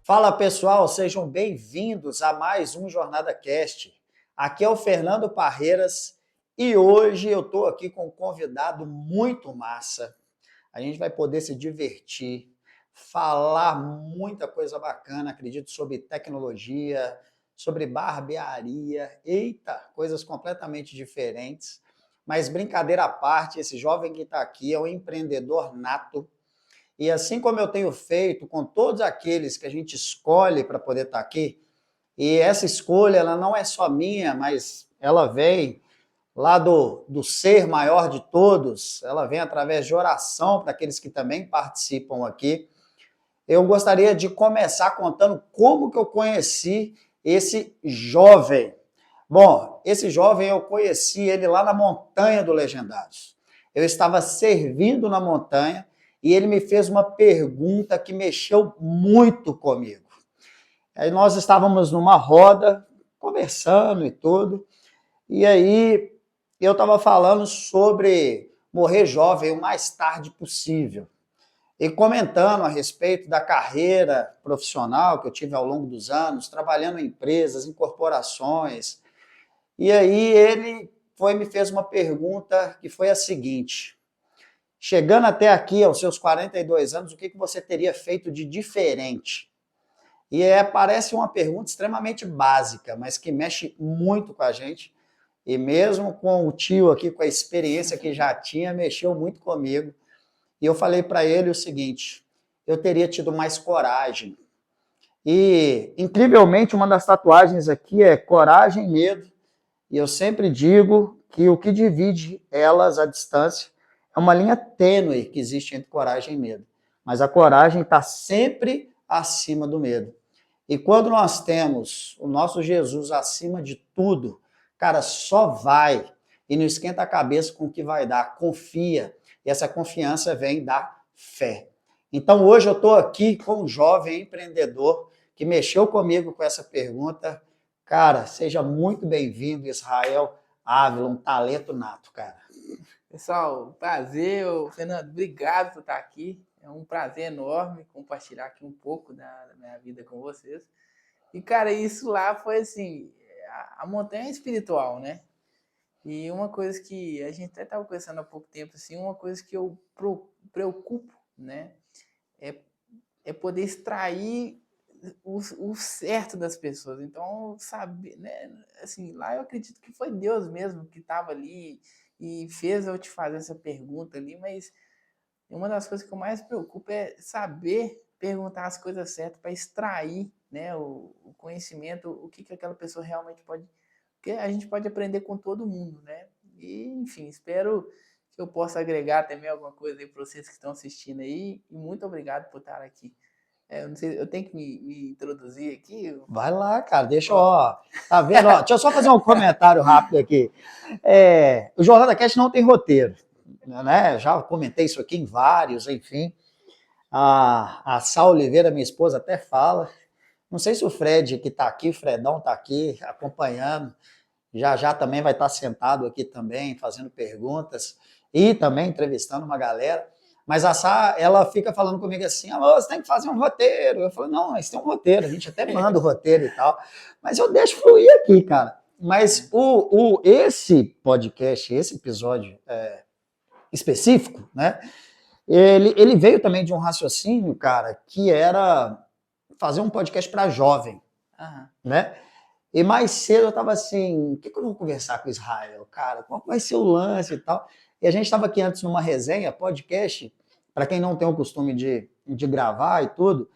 Fala pessoal, sejam bem-vindos a mais um Jornada Cast. Aqui é o Fernando Parreiras e hoje eu estou aqui com um convidado muito massa. A gente vai poder se divertir, falar muita coisa bacana, acredito, sobre tecnologia, sobre barbearia, eita, coisas completamente diferentes. Mas brincadeira à parte, esse jovem que está aqui é um empreendedor nato. E assim como eu tenho feito com todos aqueles que a gente escolhe para poder estar aqui, e essa escolha ela não é só minha, mas ela vem lá do ser maior de todos, ela vem através de oração para aqueles que também participam aqui. Eu gostaria de começar contando como que eu conheci esse jovem. Bom, esse jovem eu conheci ele lá na montanha do Legendários. Eu estava servindo na montanha e ele me fez uma pergunta que mexeu muito comigo. Aí nós estávamos numa roda, conversando e tudo, e aí eu estava falando sobre morrer jovem o mais tarde possível. E comentando a respeito da carreira profissional que eu tive ao longo dos anos, trabalhando em empresas, em corporações. E aí ele me fez uma pergunta que foi a seguinte: chegando até aqui, aos seus 42 anos, o que você teria feito de diferente? E parece uma pergunta extremamente básica, mas que mexe muito com a gente. E mesmo com o tio aqui, com a experiência que já tinha, mexeu muito comigo. E eu falei para ele o seguinte: eu teria tido mais coragem. E, incrivelmente, uma das tatuagens aqui é coragem e medo. E eu sempre digo que o que divide elas à distância é uma linha tênue que existe entre coragem e medo. Mas a coragem está sempre acima do medo. E quando nós temos o nosso Jesus acima de tudo, cara, só vai e não esquenta a cabeça com o que vai dar. Confia. E essa confiança vem da fé. Então hoje eu estou aqui com um jovem empreendedor que mexeu comigo com essa pergunta. Cara, seja muito bem-vindo, Israel Ávila, um talento nato, cara. Pessoal, prazer, Fernando, obrigado por estar aqui. É um prazer enorme compartilhar aqui um pouco da minha vida com vocês. E, cara, isso lá foi assim, a montanha espiritual, né? E uma coisa que a gente até estava conversando há pouco tempo, assim, uma coisa que eu preocupo, né? É, é poder extrair o certo das pessoas. Então, sabe, né? Assim, lá eu acredito que foi Deus mesmo que estava ali e fez eu te fazer essa pergunta ali, mas uma das coisas que eu mais preocupo é saber perguntar as coisas certas para extrair, né, o conhecimento, o que aquela pessoa realmente pode, porque a gente pode aprender com todo mundo, né? E, enfim, espero que eu possa agregar também alguma coisa aí para vocês que estão assistindo aí, e muito obrigado por estar aqui. Eu não sei, eu tenho que me introduzir aqui. Vai lá, cara, deixa eu, Ó. ó. Tá vendo? Ó, deixa eu só fazer um comentário rápido aqui. O Jornada Cast não tem roteiro, né? Já comentei isso aqui em vários, enfim. A Sá Oliveira, minha esposa, até fala. Não sei se o Fred, que está aqui, o Fredão está aqui acompanhando, já já também vai estar sentado aqui também, fazendo perguntas e também entrevistando uma galera. Mas a Sá, ela fica falando comigo assim, alô, você tem que fazer um roteiro. Eu falo, não, mas tem um roteiro, a gente até manda o roteiro e tal. Mas eu deixo fluir aqui, cara. Mas esse podcast, esse episódio específico, né? Ele veio também de um raciocínio, cara, que era fazer um podcast para jovem, né? E mais cedo eu estava assim, o que eu vou conversar com o Israel, cara? Qual vai ser o lance e tal? E a gente estava aqui antes numa resenha, podcast, para quem não tem o costume de gravar e tudo,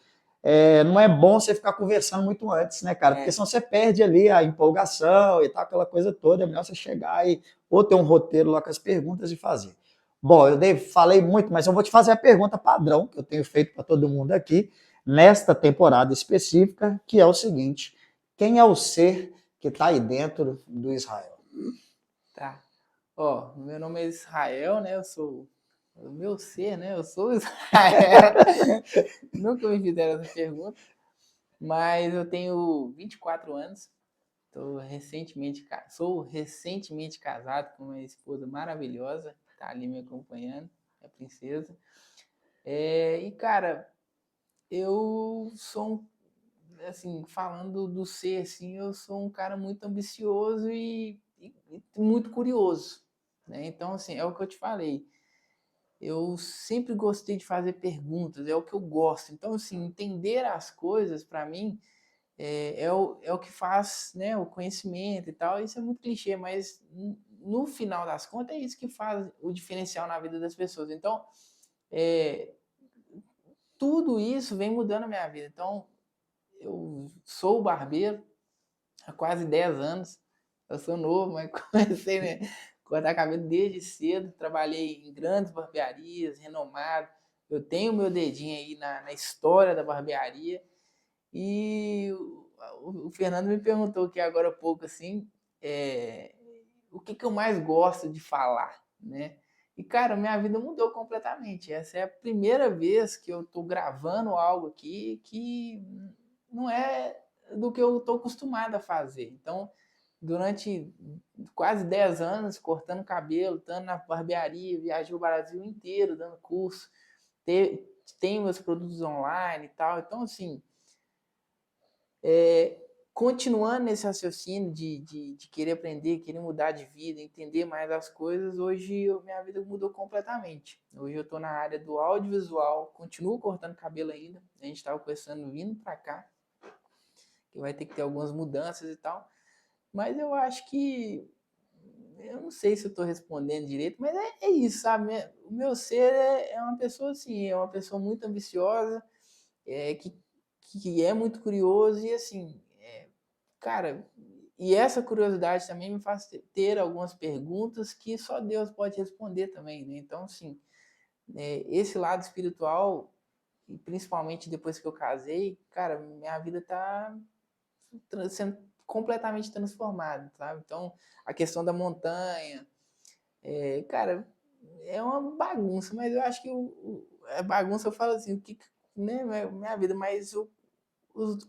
não é bom você ficar conversando muito antes, né, cara? Porque senão você perde ali a empolgação e tal, aquela coisa toda. É melhor você chegar e ou ter um roteiro lá com as perguntas e fazer. Bom, falei muito, mas eu vou te fazer a pergunta padrão que eu tenho feito para todo mundo aqui, nesta temporada específica, que é o seguinte: quem é o ser que está aí dentro do Israel? Tá. Ó, meu nome é Israel, né? Eu sou o meu ser, né? Eu sou Israel. Nunca me fizeram essa pergunta, mas eu tenho 24 anos. Sou recentemente casado com uma esposa maravilhosa, tá ali me acompanhando, a princesa. E cara, eu sou assim, falando do ser, assim, eu sou um cara muito ambicioso e muito curioso, né? Então, assim, é o que eu te falei. Eu sempre gostei de fazer perguntas, é o que eu gosto. Então, assim, entender as coisas, para mim, é o que faz, né, o conhecimento e tal. Isso é muito clichê, mas no final das contas é isso que faz o diferencial na vida das pessoas. Então, é, tudo isso vem mudando a minha vida. Então, eu sou barbeiro há quase 10 anos. Eu sou novo, mas comecei, né, a cortar cabelo desde cedo. Trabalhei em grandes barbearias, renomado. Eu tenho meu dedinho aí na história da barbearia. E o Fernando me perguntou aqui agora há pouco, assim, é, o que eu mais gosto de falar, né? E, cara, minha vida mudou completamente. Essa é a primeira vez que eu tô gravando algo aqui que não é do que eu tô acostumado a fazer. Então, durante quase 10 anos, cortando cabelo, estando na barbearia, viajei o Brasil inteiro dando curso, tenho meus produtos online e tal. Então, assim, continuando nesse raciocínio de querer aprender, querer mudar de vida, entender mais as coisas, hoje minha vida mudou completamente. Hoje eu estou na área do audiovisual, continuo cortando cabelo ainda. A gente estava conversando vindo para cá, que vai ter que ter algumas mudanças e tal. Mas eu acho que, eu não sei se eu estou respondendo direito, mas é isso, sabe? O meu ser é uma pessoa assim, é uma pessoa muito ambiciosa, que é muito curioso e assim, cara, e essa curiosidade também me faz ter algumas perguntas que só Deus pode responder também, né? Então, assim, esse lado espiritual, e principalmente depois que eu casei, cara, minha vida tá sendo completamente transformada, sabe? Então, a questão da montanha, cara, é uma bagunça, mas eu acho que a bagunça eu falo assim, o que, né, minha vida, mas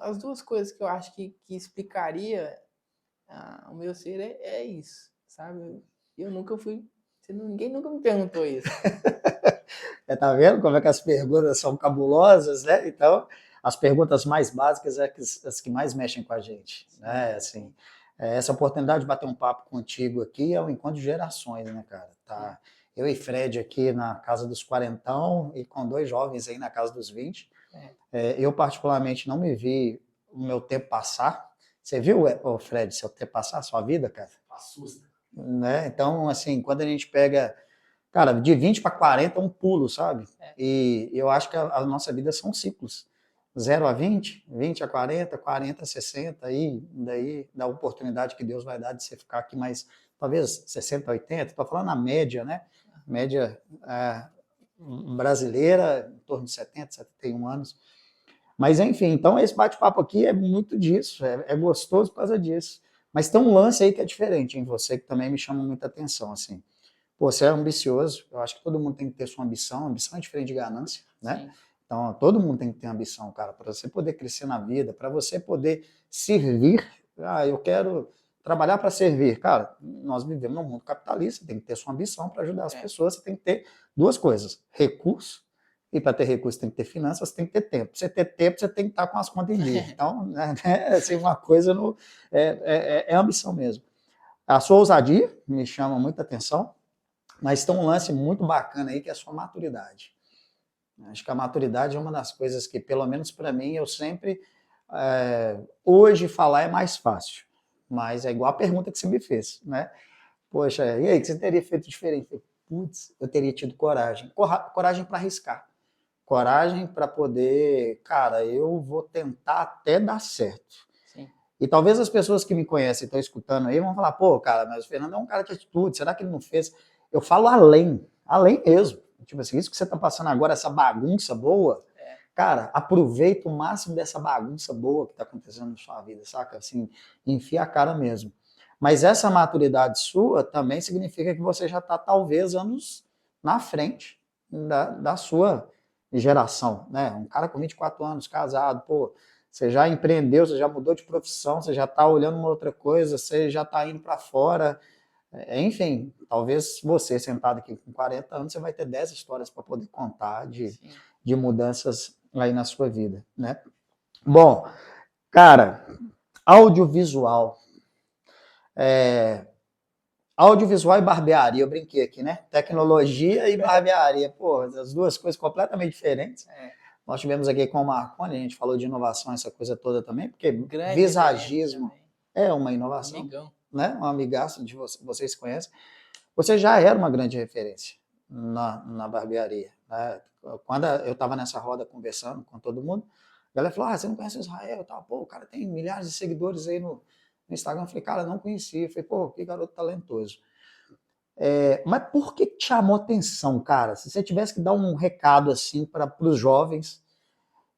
as duas coisas que eu acho que explicaria o meu ser é isso, sabe? Eu nunca fui. Ninguém nunca me perguntou isso. Tá vendo como é que as perguntas são cabulosas, né? Então, as perguntas mais básicas é as que mais mexem com a gente, né? Assim, essa oportunidade de bater um papo contigo aqui é um encontro de gerações, né, cara? Tá eu e Fred aqui na casa dos quarentão e com dois jovens aí na casa dos 20. Eu, particularmente, não me vi o meu tempo passar. Você viu, Fred, seu tempo passar, a sua vida, cara? Assusta. Né? Então, assim, quando a gente pega, cara, de 20 para 40 é um pulo, sabe? E eu acho que a nossa vida são ciclos. 0 a 20, 20 a 40, 40 a 60, aí daí da oportunidade que Deus vai dar de você ficar aqui mais, talvez 60 a 80, estou falando na média, né? Média brasileira, em torno de 70, 71 anos. Mas, enfim, então esse bate-papo aqui é muito disso, é gostoso por causa disso. Mas tem um lance aí que é diferente em você, que também me chama muita atenção, assim. Pô, você é ambicioso, eu acho que todo mundo tem que ter sua ambição, ambição é diferente de ganância, né? Sim. Então, todo mundo tem que ter ambição, cara, para você poder crescer na vida, para você poder servir. Eu quero trabalhar para servir. Cara, nós vivemos num mundo capitalista, tem que ter sua ambição para ajudar as pessoas, você tem que ter duas coisas, recurso, e para ter recurso tem que ter finanças, tem que ter tempo. Para você ter tempo, você tem que estar com as contas em dia. Então, né, assim, uma coisa é ambição mesmo. A sua ousadia me chama muita atenção, mas tem um lance muito bacana aí que é a sua maturidade. Acho que a maturidade é uma das coisas que, pelo menos para mim, eu sempre... hoje falar é mais fácil, mas é igual a pergunta que você me fez, né? Poxa, e aí, o que você teria feito diferente? Putz, eu teria tido coragem. Coragem para arriscar. Coragem para poder, cara, eu vou tentar até dar certo. Sim. E talvez as pessoas que me conhecem e estão escutando aí vão falar, pô, cara, mas o Fernando é um cara de atitude, será que ele não fez? Eu falo além mesmo. Tipo assim, isso que você está passando agora, essa bagunça boa, cara, aproveita o máximo dessa bagunça boa que está acontecendo na sua vida, saca? Assim, enfia a cara mesmo. Mas essa maturidade sua também significa que você já está talvez anos na frente da sua geração, né? Um cara com 24 anos, casado, pô, você já empreendeu, você já mudou de profissão, você já está olhando uma outra coisa, você já está indo para fora. Enfim, talvez você sentado aqui com 40 anos, você vai ter 10 histórias para poder contar de mudanças aí na sua vida, né? Bom, Cara, audiovisual. Audiovisual e barbearia, eu brinquei aqui, né? Tecnologia e barbearia. Pô, as duas coisas completamente diferentes. Nós tivemos aqui com o Marconi, a gente falou de inovação, essa coisa toda também, porque Grande visagismo é uma inovação, amigão. né? Um amigaço de vocês conhecem. Você já era uma grande referência na barbearia, né? Quando eu estava nessa roda conversando com todo mundo, a galera falou, você não conhece o Israel? Tá, pô, o cara tem milhares de seguidores aí no Instagram. Eu falei, cara, não conhecia. Eu falei, pô, que garoto talentoso. Mas por que te chamou atenção, cara? Se você tivesse que dar um recado assim para os jovens,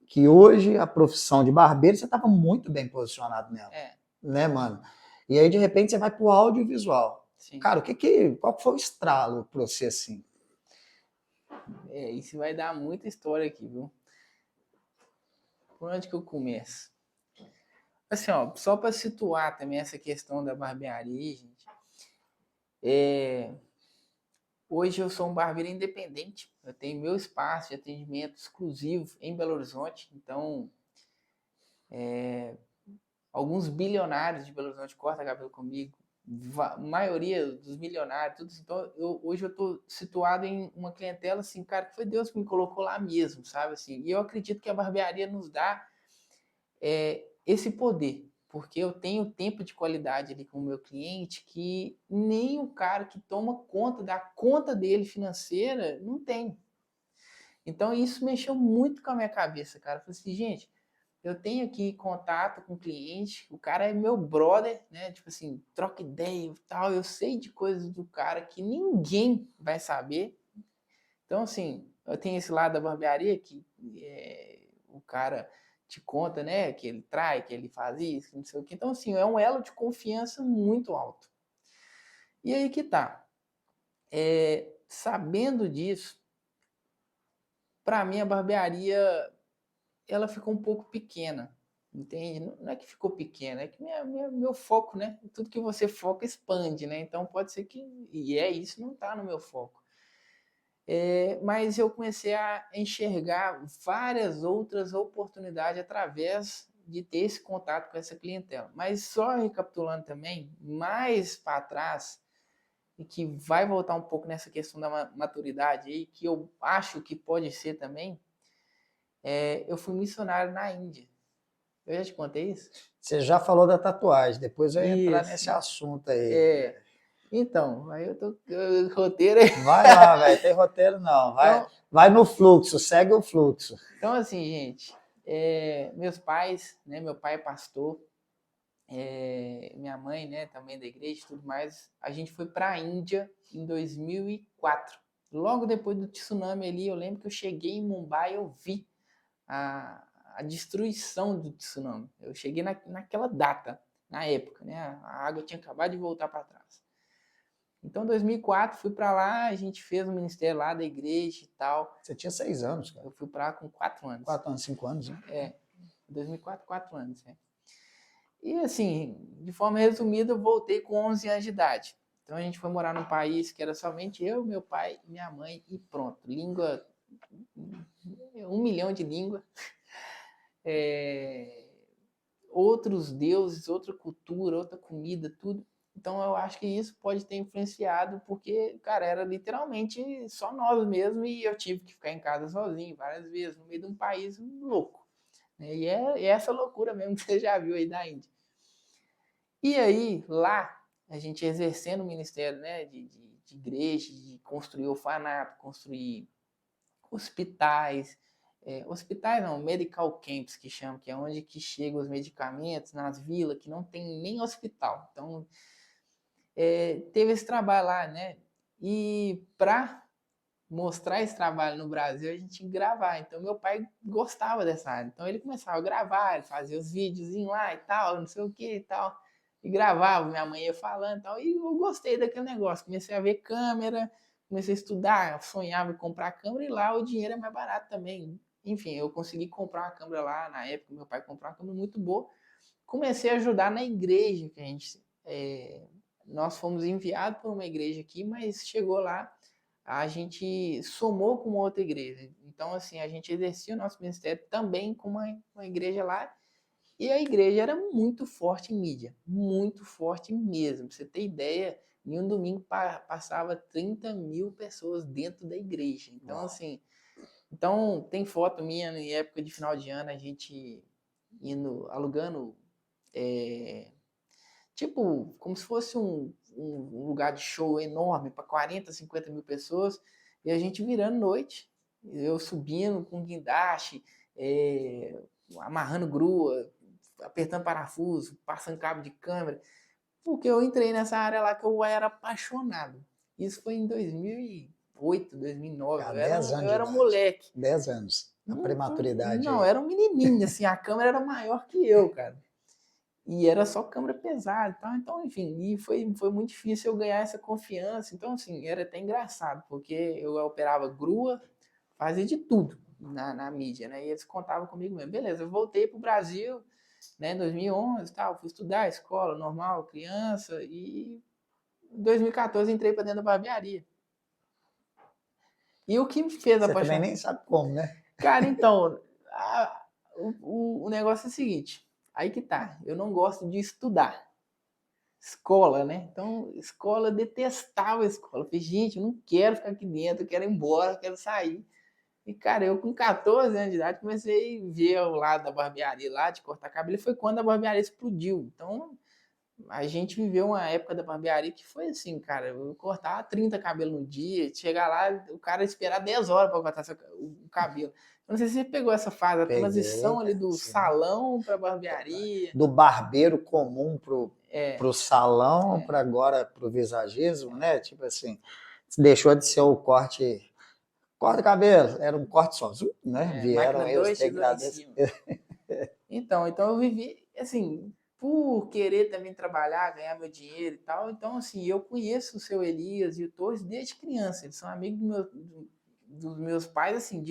que hoje a profissão de barbeiro, você estava muito bem posicionado nela, né, mano? E aí, de repente, você vai pro audiovisual. Sim. Cara, qual foi o estralo para você, assim? Isso vai dar muita história aqui, viu? Por onde que eu começo? Assim, ó, só para situar também essa questão da barbearia, gente. Hoje eu sou um barbeiro independente. Eu tenho meu espaço de atendimento exclusivo em Belo Horizonte. Então, alguns bilionários de Belo Horizonte cortam cabelo comigo. A maioria dos milionários, tudo. Então, hoje eu estou situado em uma clientela, assim, cara, que foi Deus que me colocou lá mesmo, sabe? Assim, e eu acredito que a barbearia nos dá esse poder, porque eu tenho tempo de qualidade ali com o meu cliente que nem o cara que toma conta da conta dele financeira não tem. Então isso mexeu muito com a minha cabeça, cara. Eu falei assim, gente, eu tenho aqui contato com o cliente, o cara é meu brother, né? Tipo assim, troca ideia e tal, eu sei de coisas do cara que ninguém vai saber. Então, assim, eu tenho esse lado da barbearia que o cara te conta, né, que ele trai, que ele faz isso, que não sei o que. Então, assim, é um elo de confiança muito alto. E aí que tá. Sabendo disso, para mim a barbearia ela ficou um pouco pequena, entende? Não é que ficou pequena, é que meu foco, né? Tudo que você foca expande, né? Então pode ser que isso não está no meu foco. Mas eu comecei a enxergar várias outras oportunidades através de ter esse contato com essa clientela. Mas só recapitulando também, mais para trás, e que vai voltar um pouco nessa questão da maturidade aí, que eu acho que pode ser também, eu fui missionário na Índia. Eu já te contei isso? Você já falou da tatuagem, depois eu ia entrar nesse assunto aí. Então, aí roteiro aí. Vai lá, velho, tem roteiro não. Vai no fluxo, segue o fluxo. Então, assim, gente, meus pais, né? Meu pai é pastor, minha mãe, né, também da igreja e tudo mais. A gente foi para a Índia em 2004. Logo depois do tsunami ali, eu lembro que eu cheguei em Mumbai e eu vi a destruição do tsunami. Eu cheguei naquela data, na época, né? A água tinha acabado de voltar para trás. Então, em 2004, fui para lá, a gente fez um ministério lá da igreja e tal. Você tinha 6 anos, cara. Eu fui para lá com 4 anos. 4 anos, 5 anos, né? Em 2004, 4 anos, né? E assim, de forma resumida, eu voltei com 11 anos de idade. Então a gente foi morar num país que era somente eu, meu pai, minha mãe e pronto. Língua, 1 milhão de línguas. Outros deuses, outra cultura, outra comida, tudo. Então eu acho que isso pode ter influenciado, porque, cara, era literalmente só nós mesmo e eu tive que ficar em casa sozinho várias vezes, no meio de um país louco. E é essa loucura mesmo que você já viu aí da Índia. E aí, lá, a gente exercendo o ministério, né, de igreja, de construir orfanato, construir hospitais, hospitais não, medical camps que chamam, que é onde que chegam os medicamentos nas vilas, que não tem nem hospital. Então, teve esse trabalho lá, né? E para mostrar esse trabalho no Brasil, a gente tinha que gravar. Então, meu pai gostava dessa área. Então, ele começava a gravar, ele fazia os vídeos lá e tal, não sei o que e tal. E gravava, minha mãe ia falando e tal. E eu gostei daquele negócio. Comecei a ver câmera, comecei a estudar, sonhava em comprar câmera e lá o dinheiro é mais barato também. Enfim, eu consegui comprar uma câmera lá, na época meu pai comprou uma câmera muito boa. Comecei a ajudar na igreja, que a gente... nós fomos enviados por uma igreja aqui, mas chegou lá, a gente somou com outra igreja. Então, assim, a gente exercia o nosso ministério também com uma igreja lá E a igreja era muito forte em mídia, muito forte mesmo. Pra você ter ideia, em um domingo passava 30 mil pessoas dentro da igreja. Então, Uau. assim, então tem foto minha em época de final de ano, a gente indo, alugando, tipo, como se fosse um lugar de show enorme para 40, 50 mil pessoas, e a gente virando noite, eu subindo com guindaste, amarrando grua, apertando parafuso, passando cabo de câmera, porque eu entrei nessa área lá que eu era apaixonado. Isso foi em 2008, 2009. Há Eu era 10 um, anos eu de era um idade. moleque. 10 anos. A Não, prematuridade não, aí. era um menininho, assim, a câmera era maior que eu, cara. E era só câmera pesada e tal. Então, enfim, e foi muito difícil eu ganhar essa confiança. Então, assim, era até engraçado, porque eu operava grua, fazia de tudo na mídia, né? E eles contavam comigo mesmo. Beleza, eu voltei pro Brasil, né, em 2011 e tal, fui estudar, escola normal, criança, e em 2014 entrei para dentro da barbearia. E o que me fez Você também apaixonar? nem sabe como, né? Cara, então, o negócio é o seguinte, aí que tá, eu não gosto de estudar. Escola, né? Então, escola, eu detestava a escola. Eu falei, gente, eu não quero ficar aqui dentro, eu quero ir embora, eu quero sair. E, cara, eu com 14 anos de idade comecei a ver o lado da barbearia lá, de cortar cabelo, e foi quando a barbearia explodiu. Então, a gente viveu uma época da barbearia que foi assim, cara, eu cortava 30 cabelos no dia, chegar lá, o cara esperar 10 horas para cortar o cabelo. Eu não sei se você pegou essa fase, a Peguei, transição ali cara. do Sim. salão para barbearia. Do barbeiro comum É, pro salão, para agora pro visagismo, né? Tipo assim, deixou de ser o corte, corta cabelo, era um corte só, né? Vieram máquina aí os 2, tesoura em degradês. cima. Então eu vivi, assim, por querer também trabalhar, ganhar meu dinheiro e tal. Então, assim, eu conheço o seu Elias e o Torres desde criança. Eles são amigos dos meus pais, assim,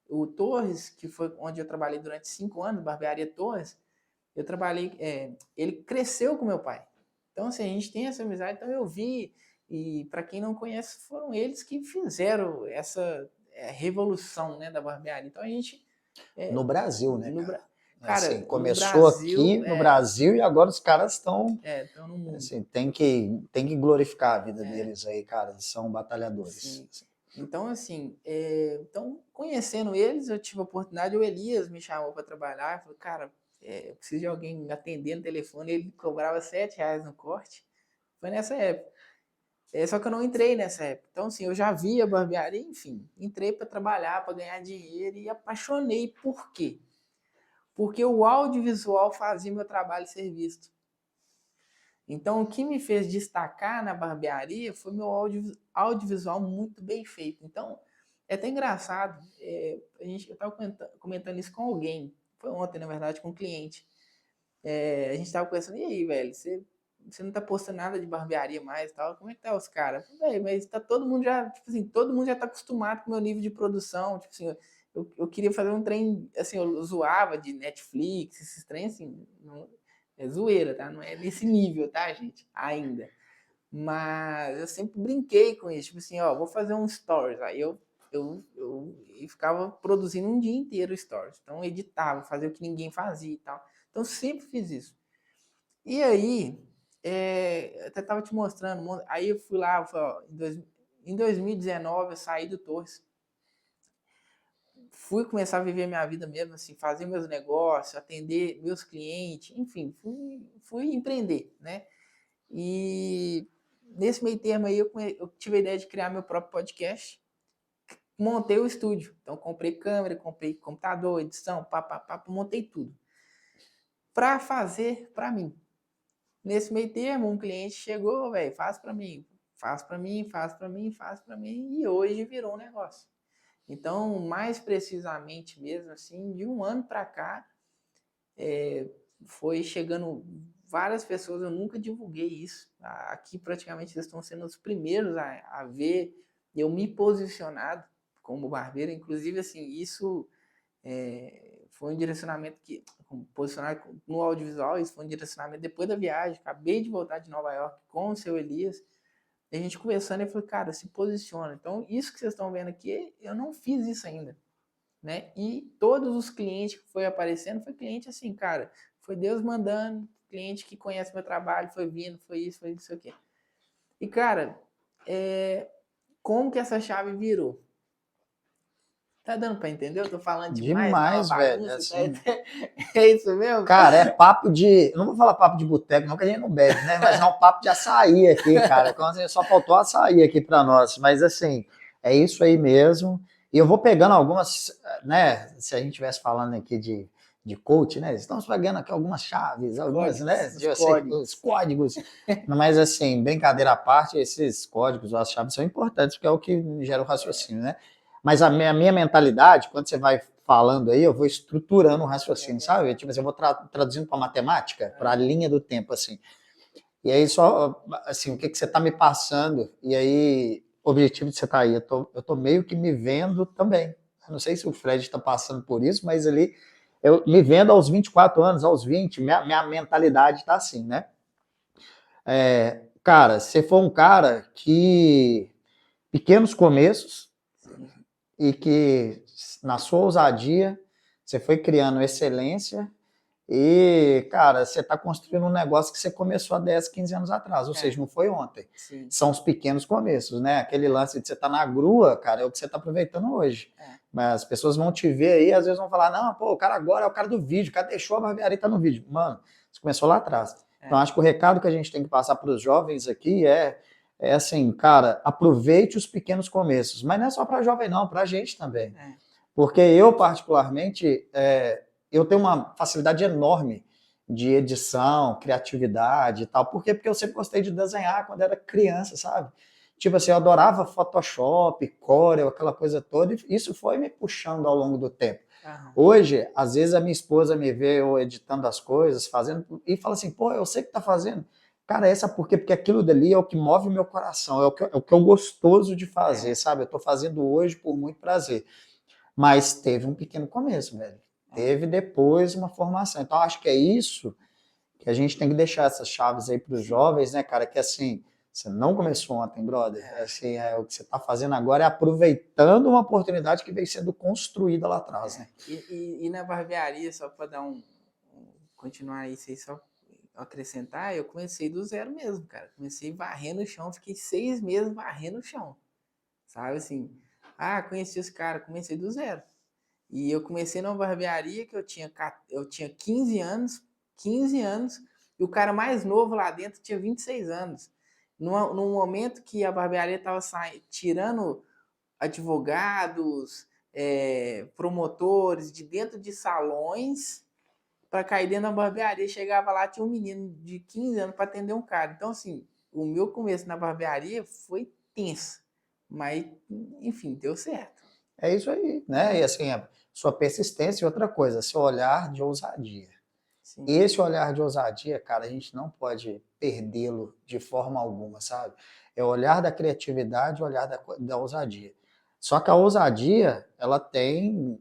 o Torres, que foi onde eu trabalhei durante 5 anos, barbearia Torres, eu trabalhei, ele cresceu com meu pai. Então, assim, a gente tem essa amizade, então eu vi, e para quem não conhece, foram eles que fizeram essa revolução, né, da barbearia. Então a gente No Brasil, né, no, cara? Assim, cara, no começou aqui Brasil, no Brasil e agora os caras estão, estão no mundo. assim, tem que glorificar a vida deles aí, cara. Eles são batalhadores. Sim. Então, assim, então, conhecendo eles, eu tive a oportunidade, o Elias me chamou para trabalhar, falou, cara, eu preciso de alguém me atender no telefone, ele cobrava R$ 7 no corte. Foi nessa época. Só que eu não entrei nessa época. Então, assim, eu já via barbearia, enfim, entrei para trabalhar, para ganhar dinheiro e apaixonei. Por quê? Porque o audiovisual fazia meu trabalho ser visto. Então, o que me fez destacar na barbearia foi meu audiovisual muito bem feito. Então, é até engraçado, eu estava comentando isso com alguém, foi ontem, na verdade, com um cliente. A gente estava conversando, e aí, velho, você não tá postando nada de barbearia mais e tal, como é que tá os caras? Velho, mas tá todo mundo já, tipo assim, todo mundo já tá acostumado com o meu nível de produção, tipo assim, eu queria fazer um trem, assim, eu zoava de Netflix, esses trens, assim, não, é zoeira, tá? Não é nesse nível, tá, gente? Ainda. Mas eu sempre brinquei com isso, tipo assim, ó, vou fazer um stories. Aí eu ficava produzindo um dia inteiro stories. Então, eu editava, fazia o que ninguém fazia e tal. Então, sempre fiz isso. E aí, eu até tava te mostrando, aí eu fui lá, ó, em 2019 eu saí do Torres, fui começar a viver minha vida mesmo, assim, fazer meus negócios, atender meus clientes, enfim, fui empreender, né? E nesse meio termo aí eu tive a ideia de criar meu próprio podcast, montei o estúdio. Então comprei câmera, comprei computador, edição, montei tudo. Para fazer para mim. Nesse meio termo, um cliente chegou, velho, faz para mim, faz para mim, faz para mim, faz para mim, e hoje virou um negócio. Então, mais precisamente mesmo, assim, de um ano para cá, foi chegando várias pessoas, eu nunca divulguei isso. Aqui praticamente eles estão sendo os primeiros a ver eu me posicionado como barbeiro. Inclusive, assim, isso foi um direcionamento que, posicionar no audiovisual, isso foi um direcionamento depois da viagem. Acabei de voltar de Nova York com o seu Elias. A gente conversando e falou, cara, se posiciona. Então, isso que vocês estão vendo aqui, eu não fiz isso ainda. Né? E todos os clientes que foi aparecendo, foi cliente assim, cara, Foi Deus mandando, cliente que conhece meu trabalho, foi vindo, foi isso aqui. E, cara, como que essa chave virou? Tá dando pra entender? Eu tô falando demais, tá uma Demais, velho. bagunça, Assim, é isso mesmo? cara, é papo de. Não vou falar papo de boteco, não, que a gente não bebe, né? Mas é um papo de açaí aqui, cara. Só faltou açaí aqui pra nós. Mas assim, é isso aí mesmo. E eu vou pegando algumas, né? Se a gente estivesse falando aqui de coach, né? Estamos pegando aqui algumas chaves, algumas, né? Códigos, os Eu sei, códigos. os códigos. Mas assim, brincadeira à parte, esses códigos, as chaves são importantes, porque é o que gera o raciocínio, né? Mas a minha mentalidade, quando você vai falando aí, eu vou estruturando o raciocínio, sabe? Tipo assim, eu vou traduzindo para matemática, para a linha do tempo, assim. E aí só, assim, o que você está me passando? E aí, o objetivo de você estar aí, eu tô meio que me vendo também. Eu não sei se o Fred está passando por isso, mas ali, eu me vendo aos 24 anos, aos 20, minha mentalidade está assim, né? Cara, você foi um cara que pequenos começos, Sim. e que na sua ousadia você foi criando excelência e, cara, você está construindo um negócio que você começou há 10, 15 anos atrás, ou seja, não foi ontem. Sim. São os pequenos começos, né? Aquele lance de você estar na grua, cara, é o que você está aproveitando hoje. Mas as pessoas vão te ver aí, às vezes vão falar, não, pô, o cara agora é o cara do vídeo, o cara deixou a barbearia e tá no vídeo. Mano, você começou lá atrás. Então, acho que o recado que a gente tem que passar para os jovens aqui é assim, cara, aproveite os pequenos começos. Mas não é só para jovem, não, para a gente também. Porque eu, particularmente, eu tenho uma facilidade enorme de edição, criatividade e tal. Por quê? Porque eu sempre gostei de desenhar quando era criança, sabe? Tipo assim, eu adorava Photoshop, Corel, aquela coisa toda, e isso foi me puxando ao longo do tempo. Hoje, às vezes a minha esposa me vê eu editando as coisas, fazendo, e fala assim, pô, eu sei que tá fazendo. Cara, essa por quê? Porque aquilo dali é o que move o meu coração, é o que é gostoso de fazer, sabe? Eu tô fazendo hoje por muito prazer. Mas teve um pequeno começo, velho. Teve depois uma formação. Então, acho que é isso que a gente tem que deixar essas chaves aí para os jovens, né, cara? Que assim, você não começou ontem, brother. Assim, o que você está fazendo agora é aproveitando uma oportunidade que veio sendo construída lá atrás, né? E na barbearia, só para dar continuar isso aí, só acrescentar, eu comecei do zero mesmo, cara. Comecei varrendo o chão, fiquei 6 meses varrendo o chão. Sabe assim? Conheci os caras, comecei do zero. E eu comecei numa barbearia que eu tinha 15 anos, e o cara mais novo lá dentro tinha 26 anos. Num momento que a barbearia estava tirando advogados, promotores de dentro de salões para cair dentro da barbearia. Chegava lá, tinha um menino de 15 anos para atender um cara. Então, assim, o meu começo na barbearia foi tenso. Mas, enfim, deu certo. É isso aí, né? E assim, a sua persistência e outra coisa, seu olhar de ousadia. Sim. Esse olhar de ousadia, cara, a gente não pode perdê-lo de forma alguma, sabe? É o olhar da criatividade, o olhar da ousadia. Só que a ousadia, ela tem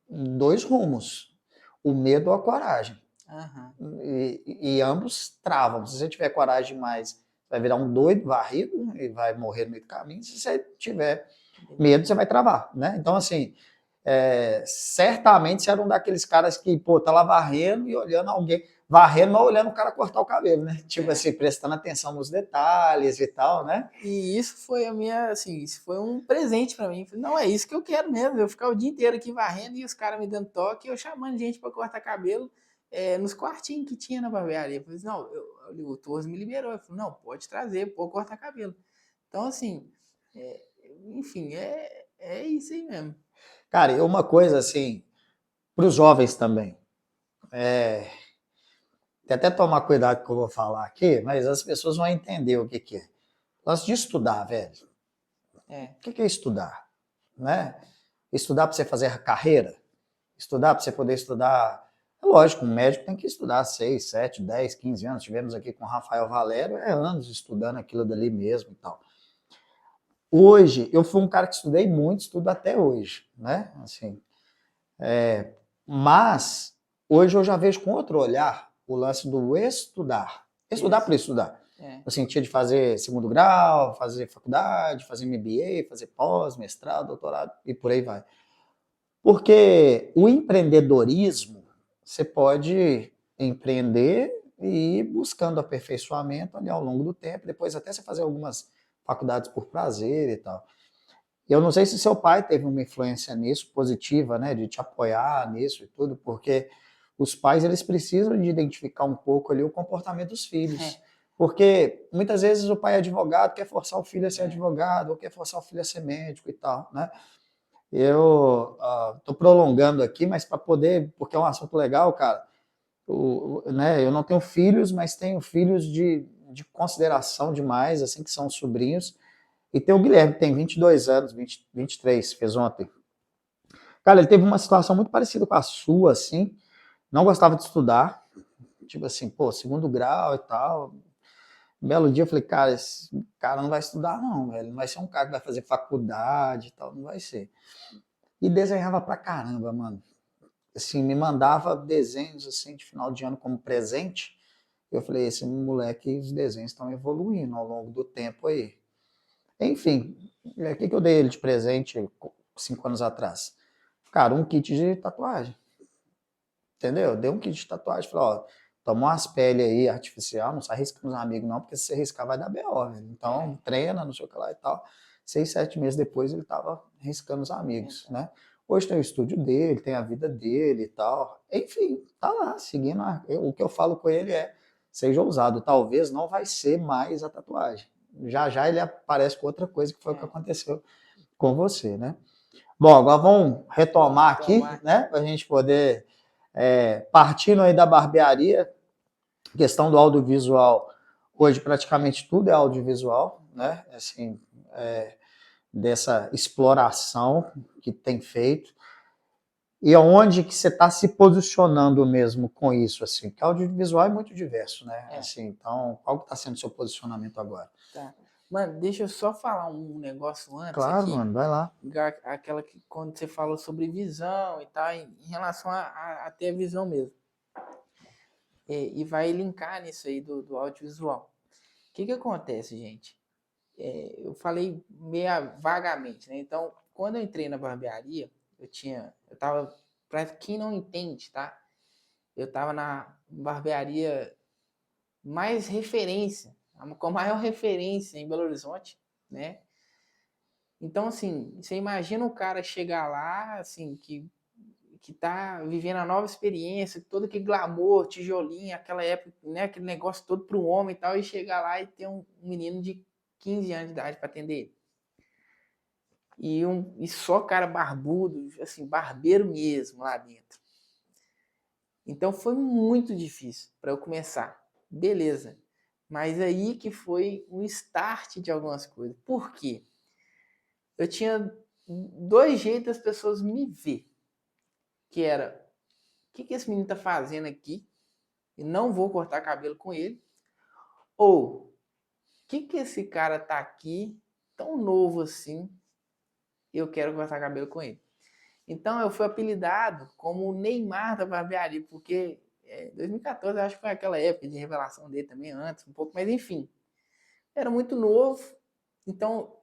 2 rumos, o medo ou a coragem. E ambos travam. Se você tiver coragem demais, vai virar um doido varrido e vai morrer no meio do caminho. Se você tiver medo, você vai travar, né? Então, assim, certamente você era um daqueles caras que, pô, tá lá varrendo e olhando alguém, varrendo, mas olhando o cara cortar o cabelo, né? Tipo assim, prestando atenção nos detalhes e tal, né? E isso foi isso foi um presente para mim. Não, é isso que eu quero mesmo, eu ficar o dia inteiro aqui varrendo e os caras me dando toque, e eu chamando gente para cortar cabelo nos quartinhos que tinha na barbearia. Eu falei, não, o Torres me liberou. Eu falei, não, pode trazer, pode cortar cabelo. Então, assim, enfim, é isso aí mesmo. Cara, e uma coisa assim, para os jovens também, tem até tomar cuidado com o que eu vou falar aqui, mas as pessoas vão entender o que é. Gosto de estudar, velho. O que é estudar? Né? Estudar para você fazer carreira? Estudar para você poder estudar. É lógico, um médico tem que estudar 6, 7, 10, 15 anos. Tivemos aqui com o Rafael Valério, anos estudando aquilo dali mesmo e tal. Hoje, eu fui um cara que estudei muito, estudo até hoje, né? Assim, mas hoje eu já vejo com outro olhar o lance do estudar. Estudar por estudar. No sentido de fazer segundo grau, fazer faculdade, fazer MBA, fazer pós, mestrado, doutorado e por aí vai. Porque o empreendedorismo, você pode empreender e ir buscando aperfeiçoamento ali ao longo do tempo, depois até você fazer algumas faculdades por prazer e tal. Eu não sei se seu pai teve uma influência nisso, positiva, né, de te apoiar nisso e tudo, porque os pais, eles precisam de identificar um pouco ali o comportamento dos filhos. Porque muitas vezes o pai é advogado, quer forçar o filho a ser advogado, ou quer forçar o filho a ser médico e tal, né? Eu tô prolongando aqui, mas para poder, porque é um assunto legal, cara. Né, eu não tenho filhos, mas tenho filhos de consideração demais, assim, que são sobrinhos. E tem o Guilherme, que tem 22 anos, 23, fez ontem. Cara, ele teve uma situação muito parecida com a sua, assim. Não gostava de estudar. Tipo assim, pô, segundo grau e tal. Um belo dia eu falei, cara, esse cara não vai estudar, não, velho. Não vai ser um cara que vai fazer faculdade e tal, não vai ser. E desenhava pra caramba, mano. Assim, me mandava desenhos, assim, de final de ano como presente. Eu falei, esse moleque, os desenhos estão evoluindo ao longo do tempo aí. Enfim, o que eu dei ele de presente 5 anos atrás? Cara, um kit de tatuagem. Entendeu? Dei um kit de tatuagem. Falei, ó, toma umas peles aí artificial, não se arrisca nos amigos não, porque se você arriscar vai dar B.O., velho. Então, treina, não sei o que lá e tal. 6, 7 meses depois ele tava riscando os amigos, né? Hoje tem o estúdio dele, tem a vida dele e tal. Enfim, tá lá, seguindo. O que eu falo com ele é, seja ousado. Talvez não vai ser mais a tatuagem. Já já ele aparece com outra coisa, que foi o que aconteceu com você, né? Bom, agora vamos retomar aqui, né? Para a gente poder, partindo aí da barbearia, questão do audiovisual. Hoje praticamente tudo é audiovisual, né? Assim, dessa exploração que tem feito. E onde que você está se posicionando mesmo com isso, assim? Porque audiovisual é muito diverso, né? Assim, então, qual que está sendo o seu posicionamento agora? Tá. Mano, deixa eu só falar um negócio antes Claro, aqui. mano, vai lá. Aquela que quando você falou sobre visão e tal, em relação a ter a visão mesmo. E vai linkar nisso aí do audiovisual. O que acontece, gente? Eu falei meio vagamente, né? Então, quando eu entrei na barbearia, eu tava, pra quem não entende, tá? Eu tava na barbearia mais referência, com a maior referência em Belo Horizonte, né? Então, assim, você imagina o cara chegar lá, assim, que tá vivendo a nova experiência, todo aquele glamour, tijolinho, aquela época, né, aquele negócio todo pro homem e tal, e chegar lá e ter um menino de 15 anos de idade para atender ele. E só cara barbudo, assim, barbeiro mesmo lá dentro. Então foi muito difícil para eu começar. Beleza. Mas aí que foi um start de algumas coisas. Por quê? Eu tinha 2 jeitos das pessoas me ver. Que era, o que esse menino tá fazendo aqui? E não vou cortar cabelo com ele. Ou, o que esse cara tá aqui, tão novo assim, eu quero cortar cabelo com ele. Então eu fui apelidado como o Neymar da barbearia, porque 2014 eu acho que foi aquela época de revelação dele também, antes, um pouco, mas enfim. Era muito novo, então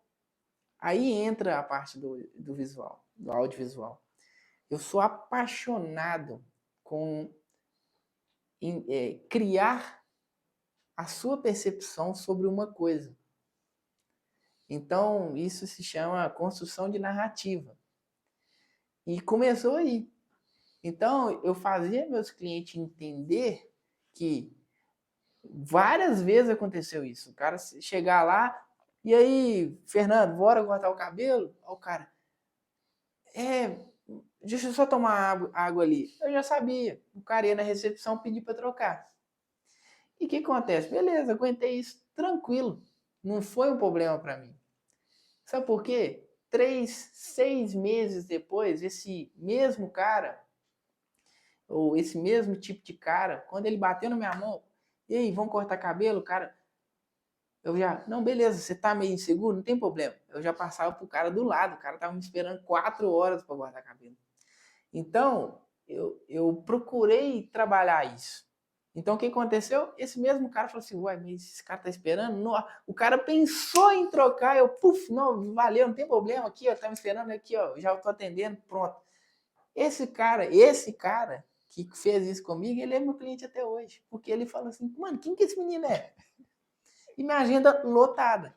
aí entra a parte do visual, do audiovisual. Eu sou apaixonado com criar a sua percepção sobre uma coisa. Então, isso se chama construção de narrativa. E começou aí. Então, eu fazia meus clientes entender que várias vezes aconteceu isso. O cara chegar lá, e aí, Fernando, bora cortar o cabelo? O cara, deixa eu só tomar água ali. Eu já sabia. O cara ia na recepção pedir para trocar. E o que acontece? Beleza, aguentei isso tranquilo. Não foi um problema para mim. Sabe por quê? 3, 6 meses depois, esse mesmo cara, ou esse mesmo tipo de cara, quando ele bateu na minha mão, e aí, vamos cortar cabelo? Cara, eu já, não, beleza, você tá meio inseguro? Não tem problema. Eu já passava pro cara do lado, o cara tava me esperando 4 horas para cortar cabelo. Então, eu procurei trabalhar isso. Então, o que aconteceu? Esse mesmo cara falou assim, uai, mas esse cara tá esperando? Não. O cara pensou em trocar, eu, não, valeu, não tem problema, aqui, ó, tá me esperando aqui, ó, já tô atendendo, pronto. Esse cara que fez isso comigo, ele é meu cliente até hoje. Porque ele fala assim, mano, quem que esse menino é? E minha agenda lotada.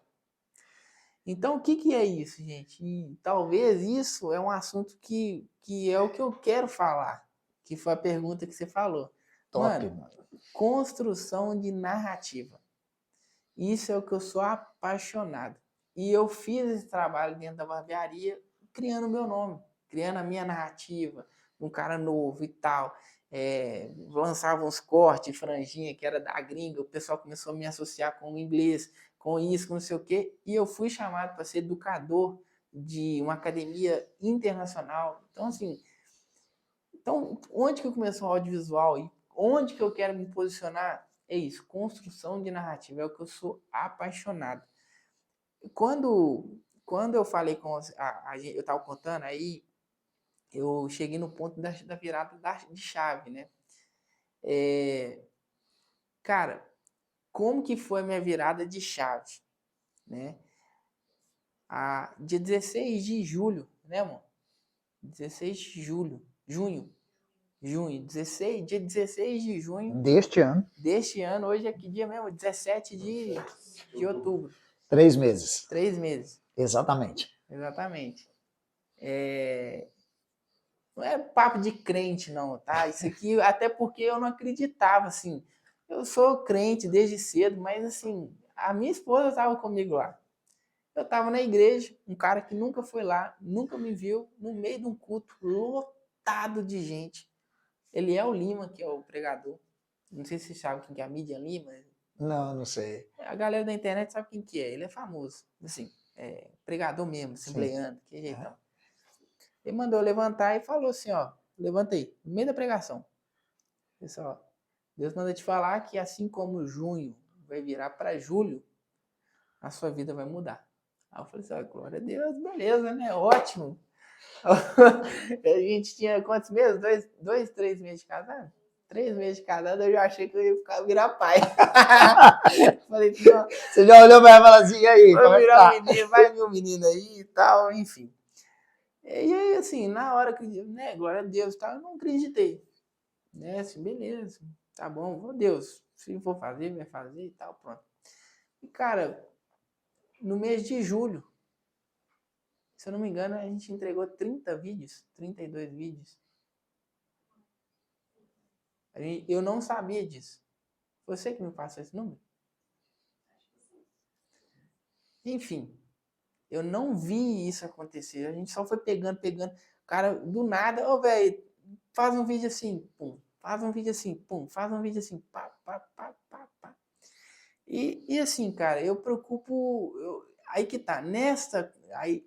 Então, o que é isso, gente? E talvez isso é um assunto que é o que eu quero falar, que foi a pergunta que você falou. Top, Mano, mano. construção de narrativa. Isso é o que eu sou apaixonado. E eu fiz esse trabalho dentro da barbearia, criando o meu nome, criando a minha narrativa, um cara novo e tal. Lançava uns cortes, franjinha, que era da gringa, o pessoal começou a me associar com o inglês, com isso, com não sei o quê, e eu fui chamado para ser educador de uma academia internacional. Então, assim, onde que começou o audiovisual e onde que eu quero me posicionar? É isso, construção de narrativa, é o que eu sou apaixonado. Quando eu falei com eu estava contando, aí eu cheguei no ponto da virada de chave, né? Cara, como que foi a minha virada de chave, né? Dia 16 de julho, né, amor? 16 de junho, 16, dia 16 de junho Deste ano, deste ano, hoje é que dia mesmo? 17 de outubro. 3 meses. 3 meses. Exatamente. Exatamente. Não é papo de crente, não, tá? Isso aqui, até porque eu não acreditava, assim. Eu sou crente desde cedo, mas, assim, a minha esposa estava comigo lá. Eu estava na igreja, um cara que nunca foi lá, nunca me viu, no meio de um culto lotado de gente. Ele é o Lima, que é o pregador. Não sei se você sabe quem que é a Mídia Lima. Não, não sei. A galera da internet sabe quem que é. Ele é famoso. Assim, pregador mesmo, assembleando, que jeitão. Ele mandou levantar e falou assim, ó, levanta aí, no meio da pregação. Pessoal, Deus manda te falar que assim como junho vai virar para julho, a sua vida vai mudar. Aí eu falei assim, ó, glória a Deus, beleza, né? Ótimo. A gente tinha quantos meses? 3 meses de casado? 3 meses de casado, eu já achei que eu ia virar pai. Falei, não, você já olhou para ela e falou assim, e aí, como é que tá? menino, vai vir um menino aí e tal, enfim. E aí, assim, na hora que, né, glória a Deus, tal, eu não acreditei. Né, assim, beleza, tá bom, vou Deus, se for fazer, vai fazer e tal, pronto. E, cara, no mês de julho, se eu não me engano, a gente entregou 30 vídeos, 32 vídeos. Eu não sabia disso. Você que me passou esse número? Enfim, eu não vi isso acontecer. A gente só foi pegando. Cara, do nada, ô, velho, faz um vídeo assim, pum. Faz um vídeo assim, pum. Faz um vídeo assim, pá, pá, pá, pá, pá. E assim, cara, eu preocupo. Aí que tá,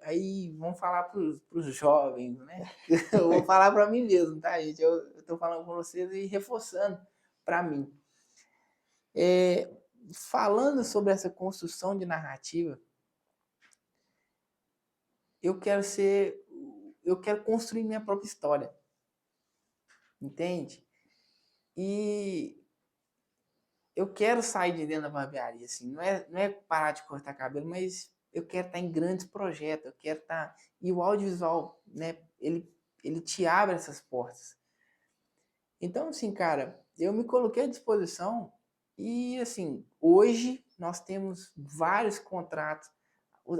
aí vamos falar pros jovens, né? Eu vou falar para mim mesmo, tá, gente? Eu tô falando com vocês e reforçando para mim. Falando sobre essa construção de narrativa, eu quero construir minha própria história, entende? E eu quero sair de dentro da barbearia, assim, não é parar de cortar cabelo, mas eu quero estar em grandes projetos, eu quero estar... E o audiovisual, né, ele te abre essas portas. Então, assim, cara, eu me coloquei à disposição e, assim, hoje nós temos vários contratos,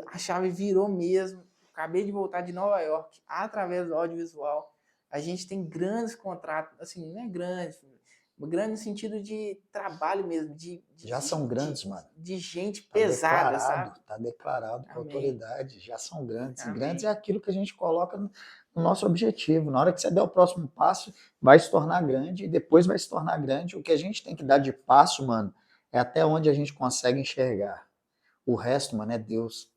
a chave virou mesmo, acabei de voltar de Nova York, através do audiovisual, a gente tem grandes contratos, assim, não é grande, grande no sentido de trabalho mesmo, Já são grandes, mano. de gente Tá pesada, declarado, sabe? tá declarado com autoridade, já são grandes. Amém. Grandes é aquilo que a gente coloca no nosso objetivo. Na hora que você der o próximo passo, vai se tornar grande e depois vai se tornar grande. O que a gente tem que dar de passo, mano, é até onde a gente consegue enxergar. O resto, mano, é Deus.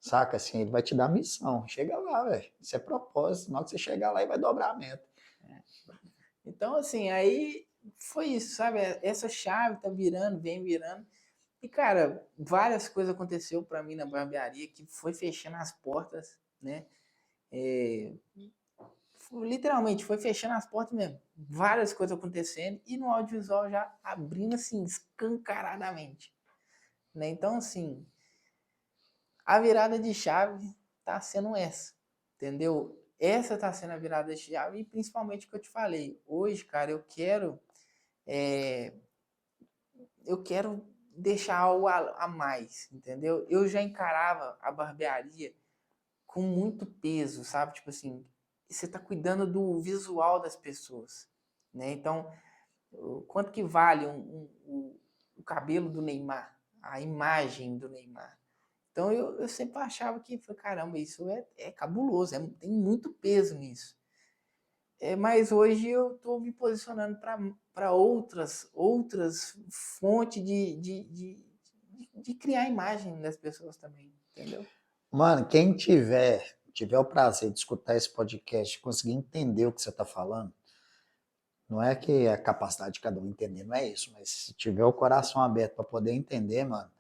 Saca? Assim, ele vai te dar missão. Chega lá, velho. Isso é propósito. Na hora que você chegar lá, ele vai dobrar a meta. Então, assim, aí foi isso, sabe? Essa chave tá virando, vem virando. E, cara, várias coisas aconteceu para mim na barbearia que foi fechando as portas, né? Literalmente, foi fechando as portas mesmo. Várias coisas acontecendo e no audiovisual já abrindo, assim, escancaradamente. Né? Então, assim, a virada de chave tá sendo essa, entendeu? essa tá sendo a virada de chave, e principalmente o que eu te falei. Hoje, cara, é, eu quero deixar algo a mais, entendeu? Eu já encarava a barbearia com muito peso, sabe? Tipo assim, você tá cuidando do visual das pessoas, né? Então, quanto que vale o cabelo do Neymar, a imagem do Neymar? Então eu sempre achava que, caramba, isso é cabuloso, tem muito peso nisso. Mas hoje eu estou me posicionando para outras fontes de criar imagem das pessoas também, entendeu? Mano, quem tiver o prazer de escutar esse podcast, conseguir entender o que você está falando, não é que é a capacidade de cada um entender, não é isso, mas se tiver o coração aberto para poder entender, mano,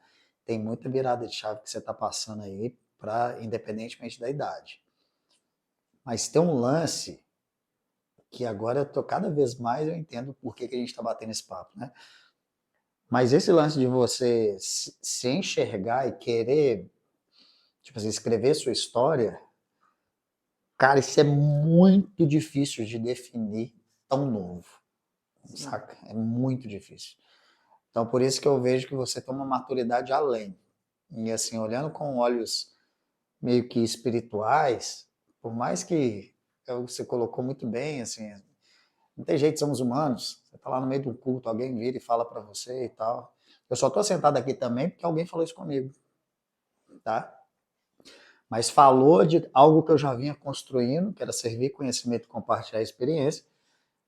tem muita virada de chave que você está passando aí, independentemente da idade. Mas tem um lance que agora cada vez mais eu entendo por que a gente está batendo esse papo, né? Mas esse lance de você se enxergar e querer, tipo assim, escrever sua história, cara, isso é muito difícil de definir tão novo, Sim. saca? É muito difícil. Então, por isso que eu vejo que você tem uma maturidade além. E assim, olhando com olhos meio que espirituais, por mais que você colocou muito bem, assim, não tem jeito, somos humanos. Você tá lá no meio de um culto, alguém vira e fala para você e tal. Eu só tô sentado aqui também porque alguém falou isso comigo, tá? Mas falou de algo que eu já vinha construindo, que era servir conhecimento e compartilhar experiência.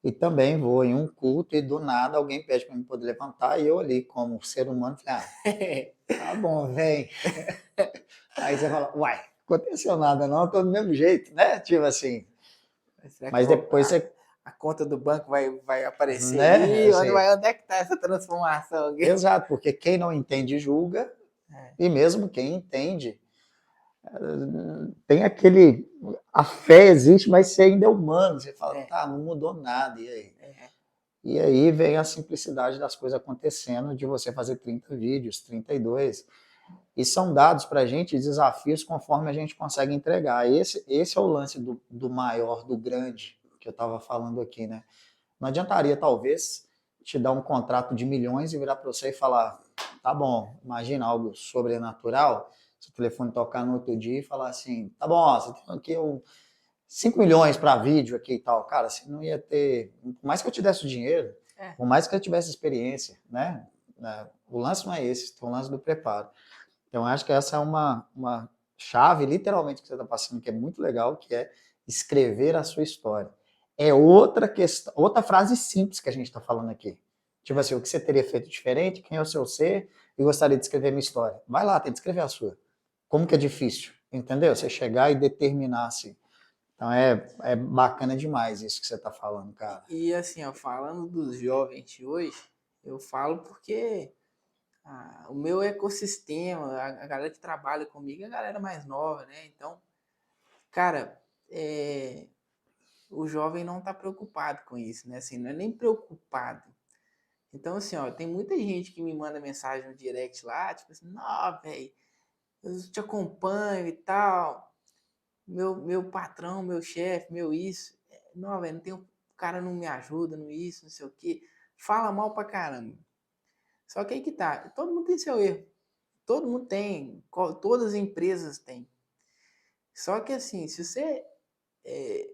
E também vou em um culto e do nada alguém pede para mim poder levantar e eu ali, como ser humano, falei, tá bom, vem. Aí você fala, uai, aconteceu nada não, tô do mesmo jeito, né? Tipo assim. Será que Mas depois você, a conta do banco vai aparecer né? aí? Assim, Onde é que tá essa transformação aqui? exato, porque quem não entende julga, É, e mesmo quem entende, tem aquele. A fé existe, mas você ainda é humano. Você fala, é, tá, não mudou nada, e aí? é. E aí vem a simplicidade das coisas acontecendo, de você fazer 30 vídeos, 32. E são dados para a gente desafios conforme a gente consegue entregar. Esse é o lance do maior, do grande, que eu estava falando aqui, né? Não adiantaria, talvez, te dar um contrato de milhões e virar para você e falar, tá bom, imagina algo sobrenatural, seu telefone tocar no outro dia e falar assim, tá bom, você tem aqui 5 milhões para vídeo aqui e tal. Cara, você não ia ter, por mais que eu te desse o dinheiro, É. por mais que eu tivesse experiência, né? O lance não é esse, é o lance do preparo. Então, acho que essa é uma chave, literalmente, que você está passando, que é muito legal, que é escrever a sua história. É outra questão, outra frase simples que a gente está falando aqui. Tipo assim, o que você teria feito diferente, quem é o seu ser, e gostaria de escrever minha história. Vai lá, tenta escrever a sua. Como que é difícil, entendeu? Você chegar e determinar assim. Então é bacana demais isso que você está falando, cara. E assim, ó, falando dos jovens de hoje, eu falo porque o meu ecossistema, a galera que trabalha comigo é a galera mais nova, né? Então, cara, o jovem não tá preocupado com isso, né? Assim, não é nem preocupado. Então, assim, ó, tem muita gente que me manda mensagem no direct lá, tipo assim, não, velho, eu te acompanho e tal. Meu patrão, meu chefe, meu isso. Não, velho, não tem, o cara não me ajuda no isso, não sei o quê. Fala mal pra caramba. Só que aí que tá, todo mundo tem seu erro. Todo mundo tem, todas as empresas têm. Só que assim, se você é,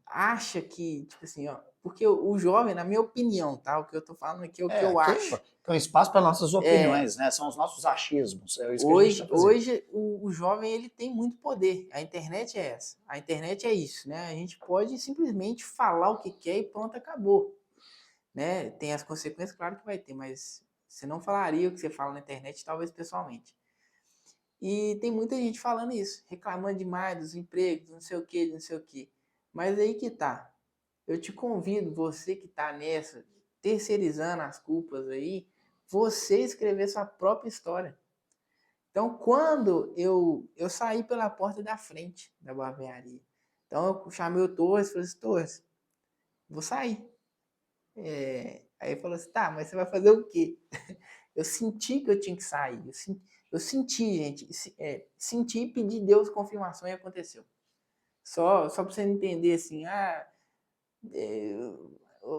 acha que, tipo assim, ó, porque o jovem, na minha opinião, tá? O que eu tô falando aqui é o que eu Aqui acho. é um espaço para nossas É, opiniões, né? São os nossos achismos. É isso que a gente está hoje, fazendo. hoje o jovem ele tem muito poder. A internet é essa. A internet é isso, né? A gente pode simplesmente falar o que quer e pronto, acabou. Né? Tem as consequências, claro que vai ter, mas você não falaria o que você fala na internet, talvez pessoalmente. E tem muita gente falando isso, reclamando demais dos empregos, não sei o que, não sei o que. Mas aí que tá. Eu te convido, você que tá nessa, terceirizando as culpas aí, você escrever sua própria história. Então, quando eu saí pela porta da frente da barbearia, então eu chamei o Torres e falei assim, Torres, vou sair. Aí ele falou assim, tá, mas você vai fazer o quê? Eu senti que eu tinha que sair. Eu senti gente. Senti e pedi Deus confirmação e aconteceu. Só para você entender assim,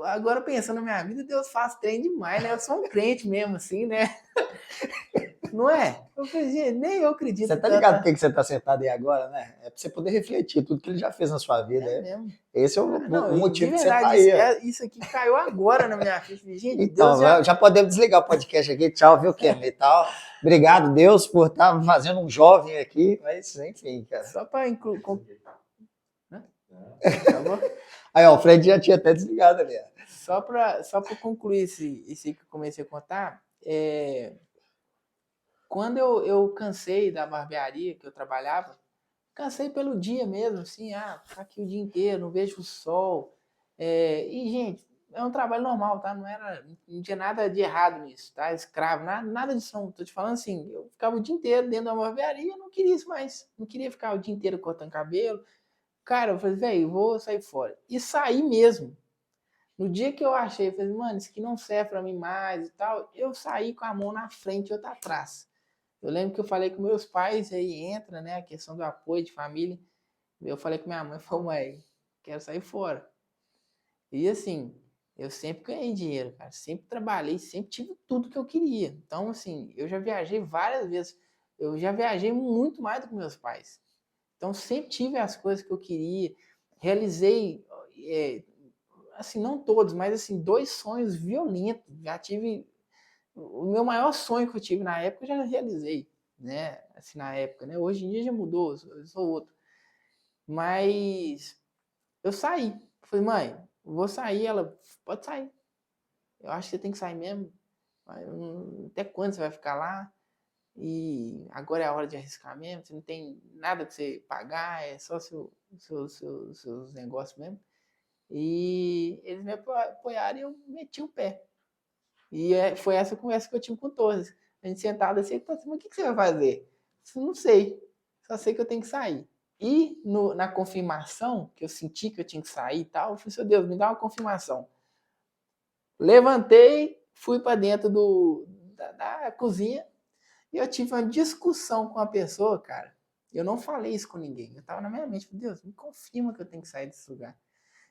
agora pensando na minha vida, Deus faz trem demais, né? Eu sou um crente mesmo, assim, né? Não é? Eu falei, gente, nem eu acredito Você tá tanto. ligado por que você tá sentado aí agora, né? É pra você poder refletir tudo que ele já fez na sua vida. É mesmo. Esse é Não, o de motivo que você tá verdade, aí. Ó. isso aqui caiu agora na minha ficha. Gente, Deus Então, já podemos desligar o podcast aqui. Tchau, viu, Kemi e tal. Obrigado, Deus, por estar fazendo um jovem aqui. Mas, enfim, cara. Só para incluir. Tá bom? Aí, ó, o Fred já tinha até desligado ali. Ó. Só para concluir esse que eu comecei a contar, quando eu cansei da barbearia que eu trabalhava, cansei pelo dia mesmo, assim, tá aqui o dia inteiro, não vejo o sol. E, gente, é um trabalho normal, tá? Não tinha nada de errado nisso, tá? Escravo, nada disso. Não. Tô te falando assim, eu ficava o dia inteiro dentro da barbearia, eu não queria isso mais. Não queria ficar o dia inteiro cortando cabelo. Cara, eu falei, velho, vou sair fora. E saí mesmo. No dia que eu achei, eu falei, mano, isso aqui não serve pra mim mais e tal, eu saí com a mão na frente e outra atrás. Eu lembro que eu falei com meus pais, aí entra, né, a questão do apoio de família. Eu falei com minha mãe, falei, mãe, quero sair fora. E assim, eu sempre ganhei dinheiro, cara, sempre trabalhei, sempre tive tudo que eu queria. Então, assim, eu já viajei várias vezes, eu já viajei muito mais do que meus pais. Então, sempre tive as coisas que eu queria, realizei, assim, não todos, mas assim, 2 sonhos violentos. Já tive, o meu maior sonho que eu tive na época, eu já realizei, né? Assim, na época, né? Hoje em dia já mudou, eu sou outro. Mas eu saí. Falei, mãe, vou sair. Ela, pode sair. Eu acho que você tem que sair mesmo. Até quando você vai ficar lá? E agora é a hora de arriscar mesmo. Você não tem nada que você pagar, é só seus negócios mesmo. E eles me apoiaram e eu meti o pé. E foi essa conversa que eu tive com todos. A gente sentado assim, mas o que você vai fazer? Eu não sei. Só sei que eu tenho que sair. E na confirmação, que eu senti que eu tinha que sair e tal, eu falei, seu Deus, me dá uma confirmação. Levantei, fui para dentro da cozinha e eu tive uma discussão com a pessoa, cara. Eu não falei isso com ninguém. Eu tava na minha mente, Deus, me confirma que eu tenho que sair desse lugar.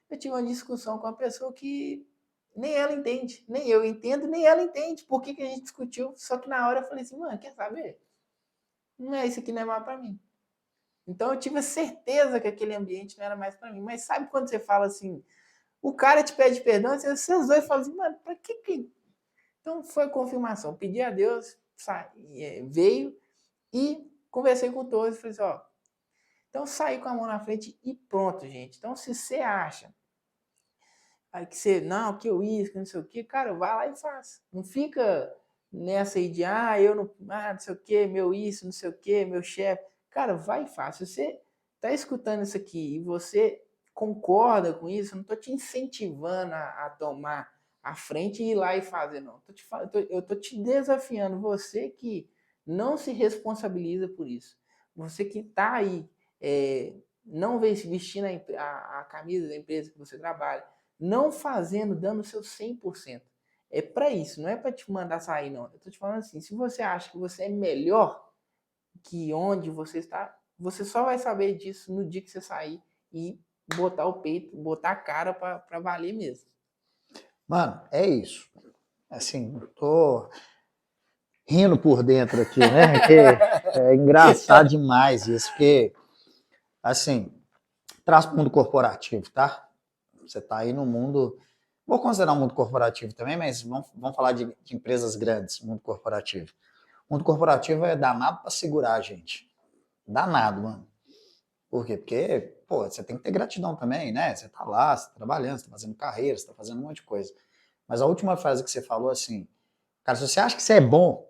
Eu tive uma discussão com uma pessoa que nem ela entende, nem eu entendo, nem ela entende. Por que a gente discutiu? Só que na hora eu falei assim, mano, quer saber? Não é isso aqui, não é mais para mim. Então eu tive a certeza que aquele ambiente não era mais para mim. Mas sabe quando você fala assim, o cara te pede perdão, vocês dois falam assim, mano, pra que... Então foi a confirmação. Pedi a Deus, veio e conversei com todos. Falei assim, ó, então saí com a mão na frente e pronto, gente. Então se você acha aí que você, não, que eu isso, que não sei o que, cara, vai lá e faz. Não fica nessa aí de, eu não, não sei o que, meu isso, não sei o que, meu chefe. Cara, vai e faz. Se você tá escutando isso aqui e você concorda com isso, eu não tô te incentivando a tomar a frente e ir lá e fazer, não. Eu tô te desafiando, você que não se responsabiliza por isso. Você que tá aí, não vestindo a camisa da empresa que você trabalha, não fazendo, dando o seu 100%. É para isso, não é para te mandar sair, não. Eu tô te falando assim, se você acha que você é melhor que onde você está, você só vai saber disso no dia que você sair e botar o peito, botar a cara para valer mesmo. Mano, é isso. Assim, tô rindo por dentro aqui, né? Que é engraçado demais isso, porque, assim, traz para o mundo corporativo, tá? Você está aí no mundo, vou considerar um mundo corporativo também, mas vamos falar de empresas grandes, mundo corporativo. O mundo corporativo é danado para segurar a gente. Danado, mano. Por quê? Porque, pô, você tem que ter gratidão também, né? Você tá lá, você tá trabalhando, você tá fazendo carreira, você tá fazendo um monte de coisa. Mas a última frase que você falou, assim, cara, se você acha que você é bom,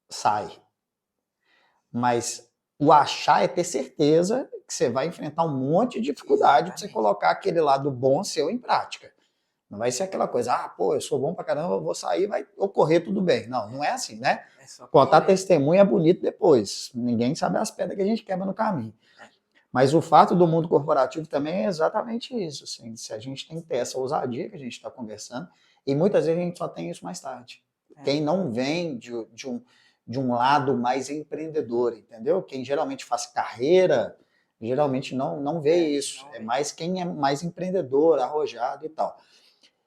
sai. Mas o achar é ter certeza que você vai enfrentar um monte de dificuldade para você colocar aquele lado bom seu em prática. Não vai ser aquela coisa, pô, eu sou bom pra caramba, eu vou sair, vai ocorrer tudo bem. Não, não é assim, né? Contar testemunho é bonito depois. Ninguém sabe as pedras que a gente quebra no caminho. Mas o fato do mundo corporativo também é exatamente isso. Assim, se a gente tem que ter essa ousadia que a gente está conversando, e muitas vezes a gente só tem isso mais tarde. Quem não vem de um lado mais empreendedor, entendeu? Quem geralmente faz carreira geralmente não vê isso. não É vê. mais quem é mais empreendedor, arrojado e tal.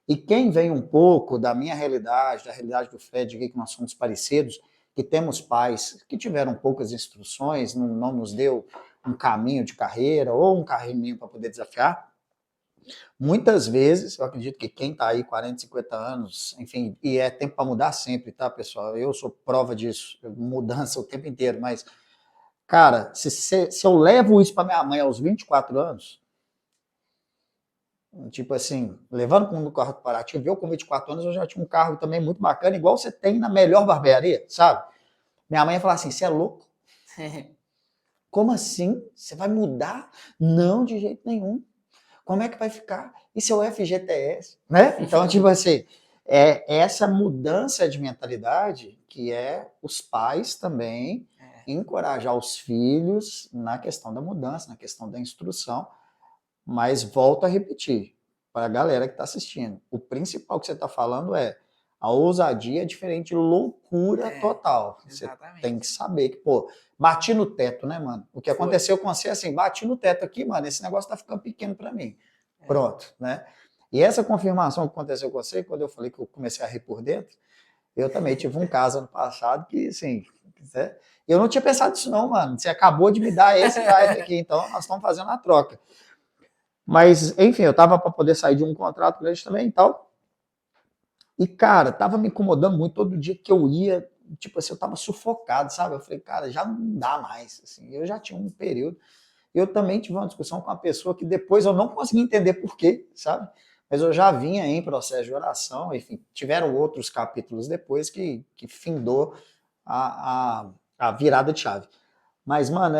E quem vem um pouco da minha realidade, da realidade do Fred, que nós somos parecidos, que temos pais que tiveram poucas instruções, não nos deu um caminho de carreira ou um caminho para poder desafiar, muitas vezes, eu acredito que quem está aí 40, 50 anos, enfim, e é tempo para mudar sempre, tá, pessoal? Eu sou prova disso, mudança o tempo inteiro, mas, cara, se eu levo isso para minha mãe aos 24 anos, tipo assim, levando como carro comparativo, eu com 24 anos eu já tinha um carro também muito bacana, igual você tem na melhor barbearia, sabe? Minha mãe ia falar assim, você é louco? Como assim? Você vai mudar? Não, de jeito nenhum. Como é que vai ficar? E seu FGTS? Né? Então, tipo assim, é essa mudança de mentalidade que é os pais também encorajar os filhos na questão da mudança, na questão da instrução, mas volto a repetir para a galera que está assistindo. O principal que você está falando é a ousadia é diferente de loucura total. Você tem que saber que, pô, bati no teto, né, mano? O que aconteceu com você é assim, bati no teto aqui, mano, esse negócio tá ficando pequeno para mim. Pronto, né? E essa confirmação que aconteceu com você, quando eu falei que eu comecei a rir por dentro, eu também tive um caso ano passado que, assim, eu não tinha pensado nisso não, mano. Você acabou de me dar esse drive aqui, então nós estamos fazendo a troca. Mas, enfim, eu tava para poder sair de um contrato grande também e tal. E, cara, tava me incomodando muito todo dia que eu ia, tipo assim, eu tava sufocado, sabe? Eu falei, cara, já não dá mais, assim. Eu já tinha um período. Eu também tive uma discussão com uma pessoa que depois eu não consegui entender por quê, sabe? Mas eu já vinha em processo de oração, enfim, tiveram outros capítulos depois que findou a virada de chave. Mas, mano,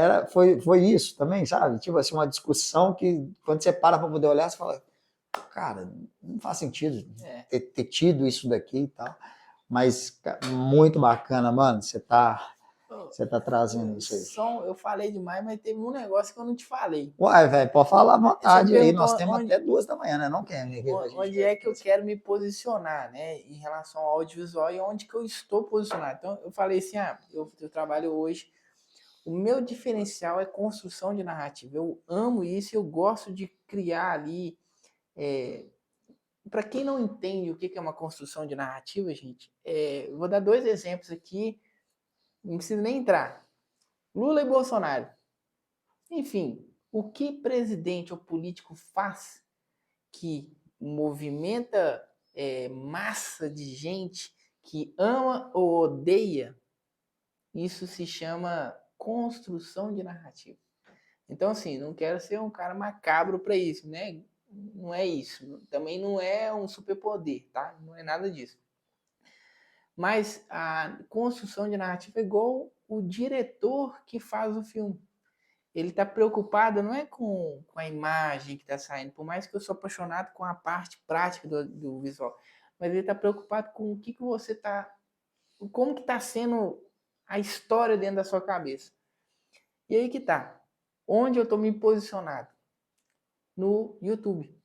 foi isso também, sabe? Tipo assim, uma discussão que quando você para poder olhar, você fala, cara, não faz sentido ter tido isso daqui e tal. Mas muito bacana, mano, você tá trazendo isso aí. Eu falei demais, mas teve um negócio que eu não te falei. Uai, velho, pode falar à Você vontade aí. perguntou Nós temos até 2 da manhã, né? Não quer, né? onde é que eu quero me posicionar, né, em relação ao audiovisual e onde que eu estou posicionado. Então, eu falei assim, eu trabalho hoje, o meu diferencial é construção de narrativa. Eu amo isso, eu gosto de criar ali. Para quem não entende o que é uma construção de narrativa, gente, eu vou dar 2 exemplos aqui, não precisa nem entrar. Lula e Bolsonaro. Enfim, o que presidente ou político faz que movimenta massa de gente que ama ou odeia, isso se chama construção de narrativa. Então, assim, não quero ser um cara macabro para isso, né? Não é isso. Também não é um superpoder, tá? Não é nada disso. Mas a construção de narrativa é igual o diretor que faz o filme. Ele está preocupado não é com a imagem que está saindo, por mais que eu sou apaixonado com a parte prática do visual, mas ele está preocupado com o que você está, como que está sendo a história dentro da sua cabeça. E aí que tá, onde eu estou me posicionado? No YouTube.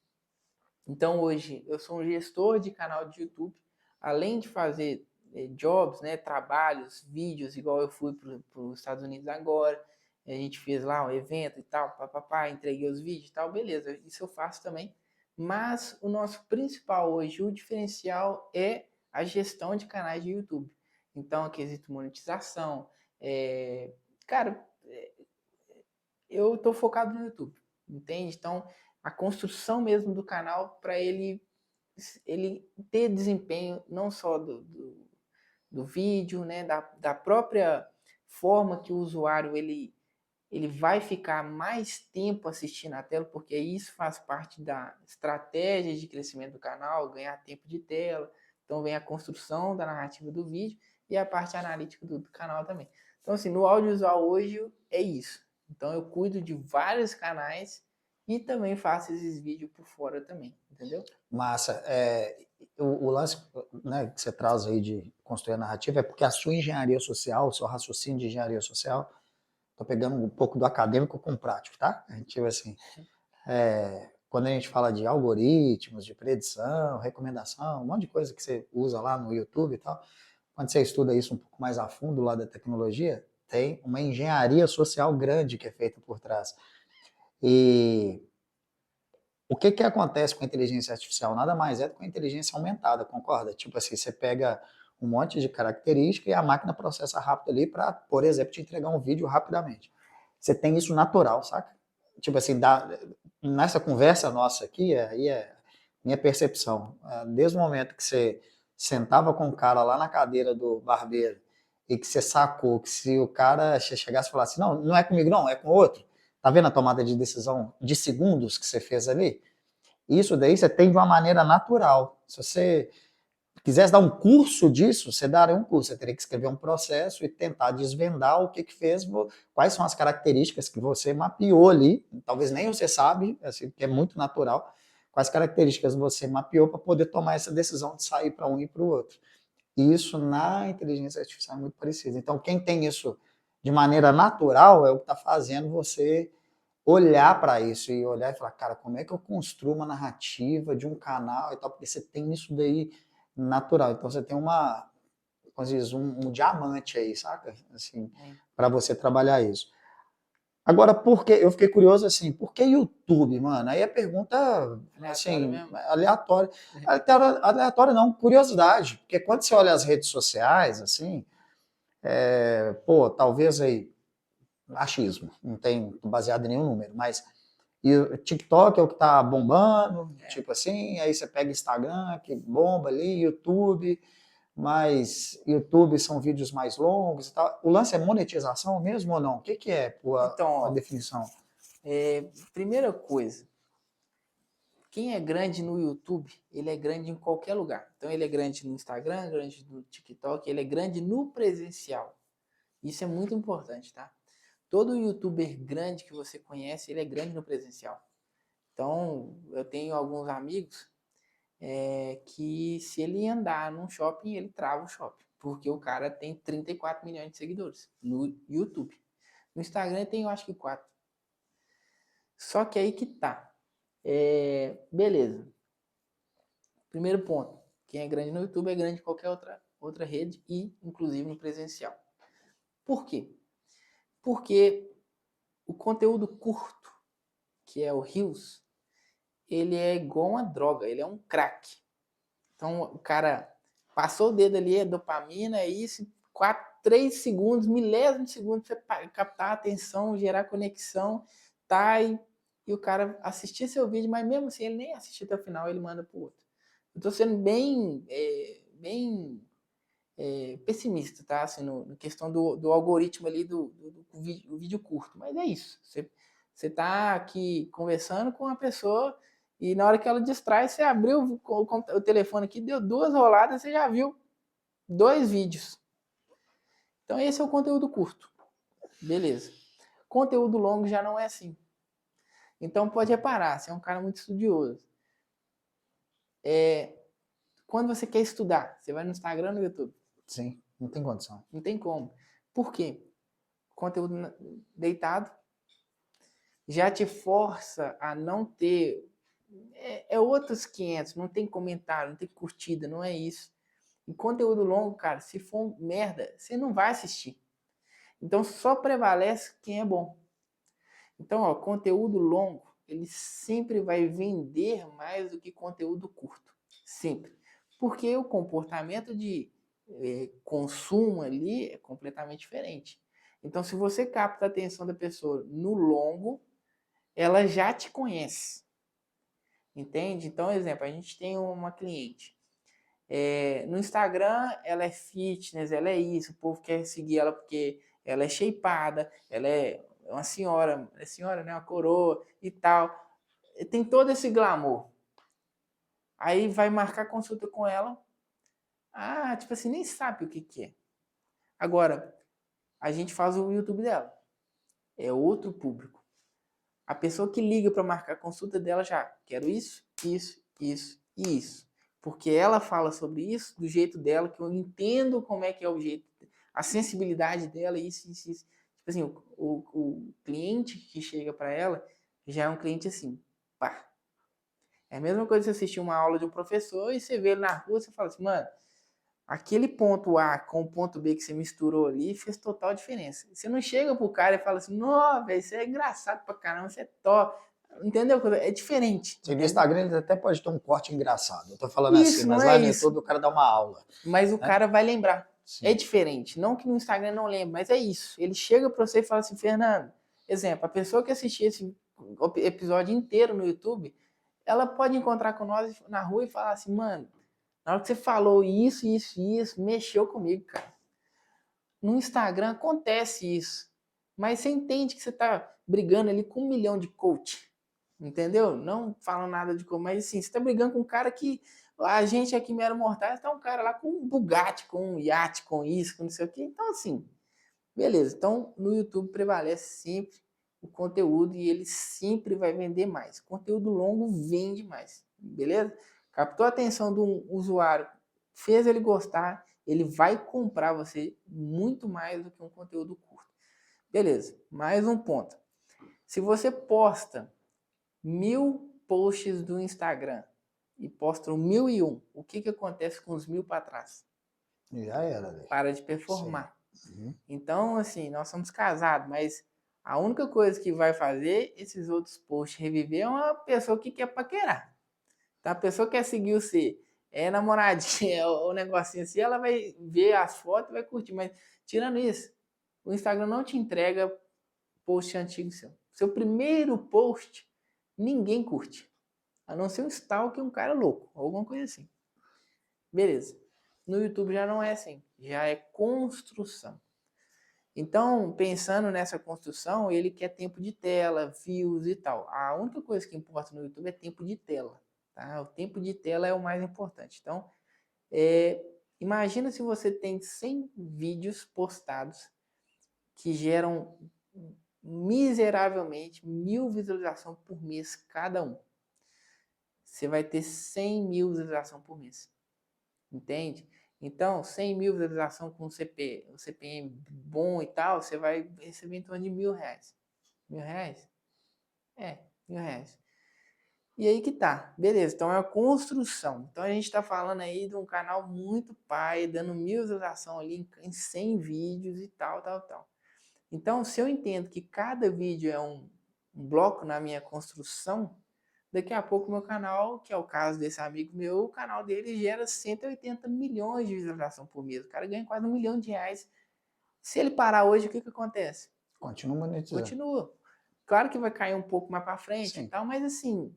Então hoje eu sou um gestor de canal de YouTube, além de fazer jobs, né, trabalhos, vídeos, igual eu fui para os Estados Unidos agora, a gente fez lá um evento e tal, papapá, entreguei os vídeos e tal, beleza, isso eu faço também. Mas o nosso principal hoje, o diferencial é a gestão de canais de YouTube. Então, a quesito monetização, cara, eu estou focado no YouTube, entende? Então, a construção mesmo do canal para ele ter desempenho não só do vídeo, né, da própria forma que o usuário ele vai ficar mais tempo assistindo a tela, porque isso faz parte da estratégia de crescimento do canal, ganhar tempo de tela. Então vem a construção da narrativa do vídeo e a parte analítica do canal também. Então assim, no audiovisual hoje é isso. Então eu cuido de vários canais e também faço esses vídeos por fora também, entendeu? Massa. O lance, né, que você traz aí de construir a narrativa é porque a sua engenharia social, o seu raciocínio de engenharia social, tô pegando um pouco do acadêmico com o prático, tá? A gente, tipo assim, quando a gente fala de algoritmos, de predição, recomendação, um monte de coisa que você usa lá no YouTube e tal, quando você estuda isso um pouco mais a fundo lá da tecnologia, tem uma engenharia social grande que é feita por trás. E o que que acontece com a inteligência artificial? Nada mais é do que a inteligência aumentada, concorda? Tipo assim, você pega um monte de característica e a máquina processa rápido ali para, por exemplo, te entregar um vídeo rapidamente. Você tem isso natural, saca? Tipo assim, nessa conversa nossa aqui, aí é minha percepção. Desde o momento que você sentava com o cara lá na cadeira do barbeiro e que você sacou que se o cara chegasse e falasse, não, não é comigo não, é com outro, tá vendo a tomada de decisão de segundos que você fez ali? Isso daí você tem de uma maneira natural. Se você quisesse dar um curso disso, você daria um curso. Você teria que escrever um processo e tentar desvendar o que que fez, quais são as características que você mapeou ali. Talvez nem você sabe, assim, que é muito natural. Quais características você mapeou para poder tomar essa decisão de sair para um e para o outro. E isso na inteligência artificial é muito parecido. Então, quem tem isso de maneira natural é o que está fazendo você olhar para isso e olhar e falar, cara, como é que eu construo uma narrativa de um canal e tal, porque você tem isso daí natural. Então você tem como se diz, um diamante aí, saca? Assim, para você trabalhar isso. Agora, por que eu fiquei curioso assim, por que YouTube, mano? Aí a pergunta assim, aleatória. Aleatória não, curiosidade. Porque quando você olha as redes sociais, assim, pô, talvez aí achismo, não tem baseado em nenhum número, mas e o TikTok é o que tá bombando, tipo assim, aí você pega Instagram, que bomba ali, YouTube, mas YouTube são vídeos mais longos e tal. O lance é monetização mesmo ou não? O que que é Então, a ó, definição? primeira coisa, quem é grande no YouTube, ele é grande em qualquer lugar. Então ele é grande no Instagram, grande no TikTok, ele é grande no presencial. Isso é muito importante, tá? Todo youtuber grande que você conhece, ele é grande no presencial. Então, eu tenho alguns amigos que se ele andar num shopping, ele trava o shopping. Porque o cara tem 34 milhões de seguidores no YouTube. No Instagram tem, eu acho que 4. Só que aí que tá. Beleza. Primeiro ponto. Quem é grande no YouTube é grande em qualquer outra rede e, inclusive, no presencial. Por quê? Porque o conteúdo curto, que é o Reels, ele é igual uma droga, ele é um crack. Então, o cara passou o dedo ali, é dopamina, é isso, 4, 3 segundos, milésimos de segundo pra você captar a atenção, gerar conexão, tá? E o cara assistir seu vídeo, mas mesmo assim ele nem assistir até o final, ele manda pro outro. Eu tô sendo bem pessimista, tá? Assim, na questão do algoritmo ali do vídeo curto. Mas é isso. Você tá aqui conversando com uma pessoa e na hora que ela distrai, você abriu o telefone aqui, deu 2 roladas, você já viu 2 vídeos. Então esse é o conteúdo curto. Beleza. Conteúdo longo já não é assim. Então pode reparar, você é um cara muito estudioso. Quando você quer estudar, você vai no Instagram ou no YouTube? Sim, não tem condição. Não tem como. Por quê? Conteúdo deitado já te força a não ter. Outros 500, não tem comentário, não tem curtida, não é isso. E conteúdo longo, cara, se for merda, você não vai assistir. Então só prevalece quem é bom. Então, ó, conteúdo longo, ele sempre vai vender mais do que conteúdo curto. Sempre. Porque o comportamento de consumo ali é completamente diferente. Então, se você capta a atenção da pessoa no longo, ela já te conhece. Entende? Então, exemplo, a gente tem uma cliente. No Instagram, ela é fitness, ela é isso, o povo quer seguir ela porque ela é shapeada, ela é uma senhora, né, uma coroa e tal. Tem todo esse glamour. Aí vai marcar consulta com ela. Ah, tipo assim, nem sabe o que que é. Agora, a gente faz o YouTube dela. É outro público. A pessoa que liga para marcar a consulta dela já, quero isso, isso, isso e isso. Porque ela fala sobre isso do jeito dela, que eu entendo como é que é o jeito, a sensibilidade dela, isso, isso, isso. Tipo assim, o cliente que chega para ela já é um cliente assim, pá. É a mesma coisa que você assistir uma aula de um professor e você vê ele na rua, você fala assim, mano, aquele ponto A com o ponto B que você misturou ali fez total diferença. Você não chega pro cara e fala assim, nossa, velho, você é engraçado pra caramba, você é top. Entendeu? É diferente. No Instagram ele até pode ter um corte engraçado. Eu tô falando assim, Isso, não mas é lá no isso. YouTube o cara dá uma aula. Mas o Né? cara vai lembrar. Sim. É diferente. Não que no Instagram não lembre, mas é isso. Ele chega pra você e fala assim, Fernando, exemplo, a pessoa que assistir esse episódio inteiro no YouTube, ela pode encontrar com nós na rua e falar assim, mano, na hora que você falou isso, isso, isso, mexeu comigo, cara. No Instagram acontece isso. Mas você entende que você tá brigando ali com 1 milhão de coach. Entendeu? Não falam nada de como, mas assim, você tá brigando com um cara que a gente aqui, Mero Mortais, tá um cara lá com um Bugatti, com um iate, com isso, com não sei o quê. Então, assim, beleza. Então, no YouTube prevalece sempre o conteúdo e ele sempre vai vender mais. Conteúdo longo vende mais, beleza? Captou a atenção de um usuário, fez ele gostar, ele vai comprar você muito mais do que um conteúdo curto. Beleza, mais um ponto. Se você posta 1000 posts do Instagram e posta 1001, o que acontece com os 1000 para trás? Já era, velho. Para de performar. Uhum. Então, assim, nós somos casados, mas a única coisa que vai fazer esses outros posts reviver é uma pessoa que quer paquerar. Então, a pessoa que quer seguir você, é namoradinha, o negocinho assim, ela vai ver as fotos e vai curtir. Mas, tirando isso, o Instagram não te entrega post antigo seu. Seu primeiro post, ninguém curte. A não ser um stalker, um cara louco, alguma coisa assim. Beleza. No YouTube já não é assim, já é construção. Então, pensando nessa construção, ele quer tempo de tela, views e tal. A única coisa que importa no YouTube é tempo de tela. Tá? O tempo de tela é o mais importante. Então, imagina se você tem 100 vídeos postados que geram miseravelmente 1000 visualizações por mês cada um. Você vai ter 100.000 visualizações por mês. Entende? Então, 100.000 visualização com CPM bom e tal, você vai receber em torno de R$1.000. R$1.000? É, R$1.000. E aí que tá, beleza, então é a construção. Então a gente tá falando aí de um canal muito pai, dando 1000 visualizações ali em 100 vídeos e tal, tal, tal. Então, se eu entendo que cada vídeo é um bloco na minha construção, daqui a pouco meu canal, que é o caso desse amigo meu, o canal dele gera 180 milhões de visualização por mês. O cara ganha quase R$1 milhão. Se ele parar hoje, o que acontece? Continua monetizando. Continua. Claro que vai cair um pouco mais para frente e tal, mas assim,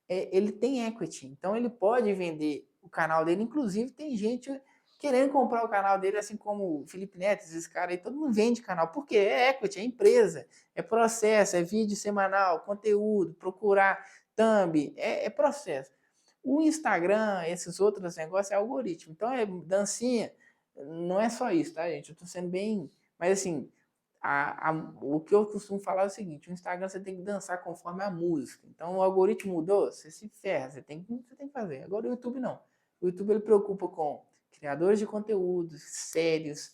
ele tem equity. Então ele pode vender o canal dele. Inclusive tem gente querendo comprar o canal dele, assim como o Felipe Neto, esses caras aí, todo mundo vende canal. Por quê? É equity, é empresa, é processo, é vídeo semanal, conteúdo, procurar thumb, é processo. O Instagram, esses outros negócios, é algoritmo. Então é dancinha, não é só isso, tá, gente? Eu tô sendo bem... Mas assim, o que eu costumo falar é o seguinte, o Instagram você tem que dançar conforme a música. Então o algoritmo mudou, você se ferra, você tem que fazer. Agora o YouTube não. O YouTube ele preocupa com criadores de conteúdos, sérios.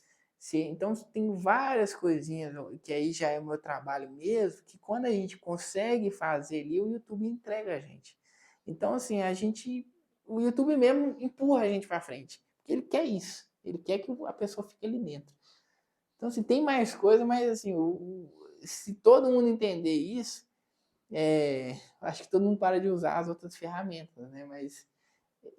Então tem várias coisinhas que aí já é o meu trabalho mesmo, que quando a gente consegue fazer ali, o YouTube entrega a gente. Então assim, o YouTube mesmo empurra a gente para frente. Porque ele quer isso. Ele quer que a pessoa fique ali dentro. Então, assim, tem mais coisa, mas assim, se todo mundo entender isso, acho que todo mundo para de usar as outras ferramentas, né? Mas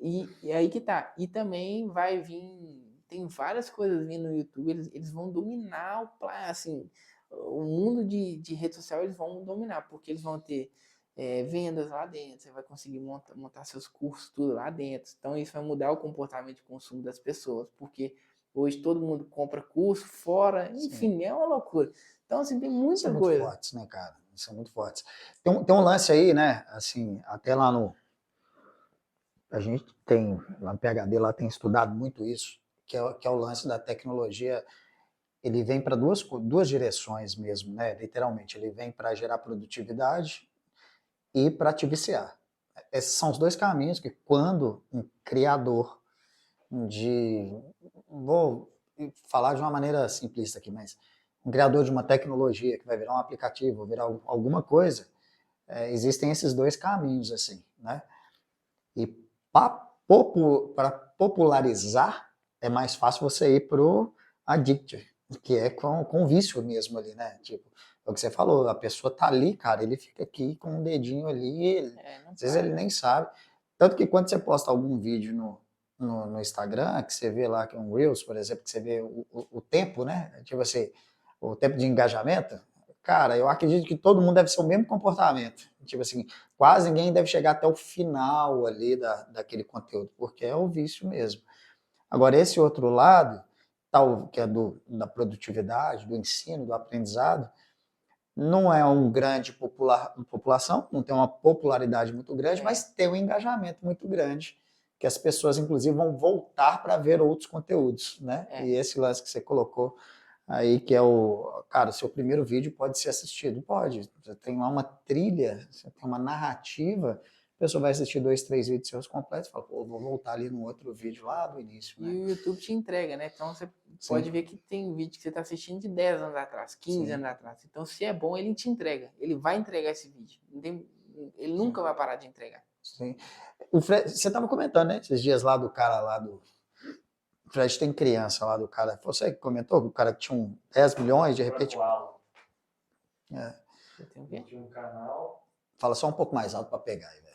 e aí que tá. E também vai vir, tem várias coisas vindo no YouTube, eles vão dominar assim, o mundo de rede social, eles vão dominar, porque eles vão ter vendas lá dentro, você vai conseguir montar seus cursos tudo lá dentro. Então isso vai mudar o comportamento de consumo das pessoas, porque hoje todo mundo compra curso fora, enfim, Sim. É uma loucura. Então, assim, tem muita São coisa. Muito fortes, né, cara? São muito fortes. Tem um lance aí, né, assim, até lá no... A gente tem, lá no PhD, lá tem estudado muito isso, que é o lance da tecnologia. Ele vem para duas direções mesmo, né, literalmente. Ele vem para gerar produtividade e para te viciar. Esses são os dois caminhos que quando um criador vou falar de uma maneira simplista aqui, mas um criador de uma tecnologia que vai virar um aplicativo, virar alguma coisa, existem esses dois caminhos, assim, né? E para popularizar é mais fácil você ir pro addict, que é com vício mesmo ali, né? Tipo, é o que você falou, a pessoa tá ali, cara, ele fica aqui com um dedinho ali, Não às vezes ele nem sabe. Tanto que quando você posta algum vídeo no Instagram, que você vê lá, que é um Reels, por exemplo, que você vê o tempo, né? Tipo assim, o tempo de engajamento, cara, eu acredito que todo mundo deve ser o mesmo comportamento. Tipo assim, quase ninguém deve chegar até o final ali daquele conteúdo, porque é o vício mesmo. Agora, esse outro lado, tal, que é da produtividade, do ensino, do aprendizado, não é um grande população, não tem uma popularidade muito grande, mas tem um engajamento muito grande, que as pessoas, inclusive, vão voltar para ver outros conteúdos, né? E esse lance que você colocou aí, que é cara, o seu primeiro vídeo pode ser assistido? Pode. Você tem lá uma trilha, você tem uma narrativa, a pessoa vai assistir 2, 3 vídeos seus completos e fala, pô, vou voltar ali no outro vídeo lá do início, né? E o YouTube te entrega, né? Então você pode ver que tem vídeo que você está assistindo de 10 anos atrás, 15 anos atrás. Então, se é bom, ele te entrega. Ele vai entregar esse vídeo. Ele nunca vai parar de entregar. Sim. O Fred, você estava comentando, né? Esses dias lá do cara lá do. O Fred tem criança lá do cara. Você que comentou que o cara que tinha 10 milhões, de repente. Ele tinha um canal. Fala só um pouco mais alto para pegar aí, velho.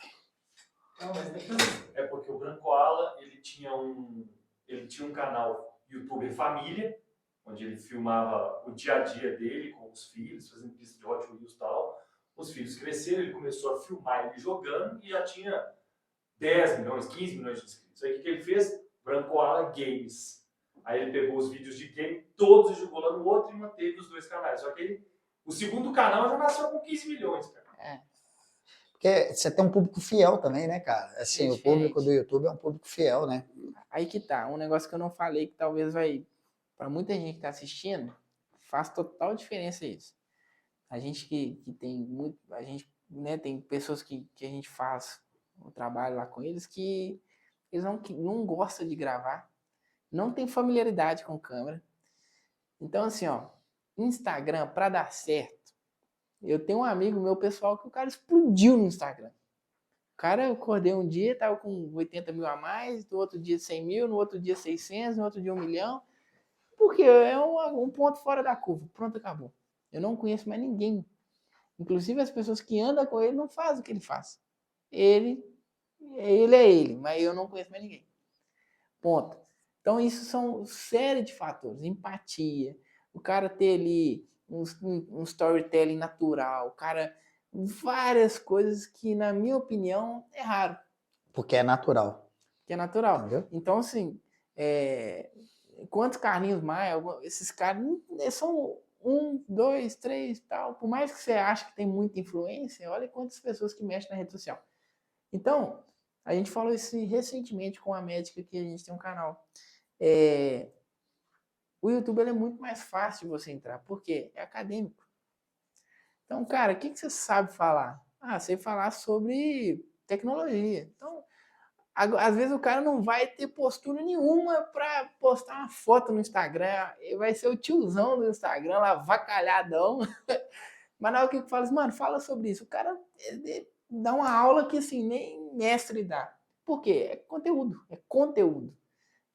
Não, mas é porque o Branco Ala, ele tinha um canal YouTube Família, onde ele filmava o dia a dia dele com os filhos, fazendo pista de Hot Wheels e tal. Os filhos cresceram, ele começou a filmar ele jogando e já tinha 10 milhões, 15 milhões de inscritos. Aí o que ele fez? Branco Ala Games. Aí ele pegou os vídeos de game, todos e jogou lá no outro e manteve os 2 canais. Só que o segundo canal já nasceu com 15 milhões, cara. Porque você tem um público fiel também, né, cara? Assim, o público do YouTube é um público fiel, né? Aí que tá, um negócio que eu não falei, que talvez vai, para muita gente que tá assistindo, faz total diferença isso. A gente que tem muito, a gente, né, tem pessoas que a gente faz o trabalho lá com eles que eles não gostam de gravar, não tem familiaridade com câmera. Então, assim, ó, Instagram, para dar certo, eu tenho um amigo meu pessoal que o cara explodiu no Instagram. O cara, eu acordei um dia, tava com 80 mil a mais, no outro dia 100 mil, no outro dia 600, no outro dia 1 milhão. Porque é um ponto fora da curva. Pronto, acabou. Eu não conheço mais ninguém. Inclusive as pessoas que andam com ele não fazem o que ele faz. Ele é ele, mas eu não conheço mais ninguém. Ponto. Então isso são série de fatores. Empatia, o cara ter ali um storytelling natural, o cara... várias coisas que, na minha opinião, é raro. Porque é natural. Que é natural. Entendeu? Então, assim, quantos Carlinhos Maia, esses caras são 1, 2, 3, tal. Por mais que você ache que tem muita influência, olha quantas pessoas que mexem na rede social. Então, a gente falou isso recentemente com a médica que a gente tem um canal. O YouTube é muito mais fácil de você entrar, porque é acadêmico. Então, cara, o que você sabe falar? Sei falar sobre tecnologia. Então, às vezes o cara não vai ter postura nenhuma para postar uma foto no Instagram. Ele vai ser o tiozão do Instagram lá, vacalhadão. Mas na hora que eu falo assim, mano, fala sobre isso. O cara dá uma aula que assim, nem mestre dá. Por quê? É conteúdo. É conteúdo.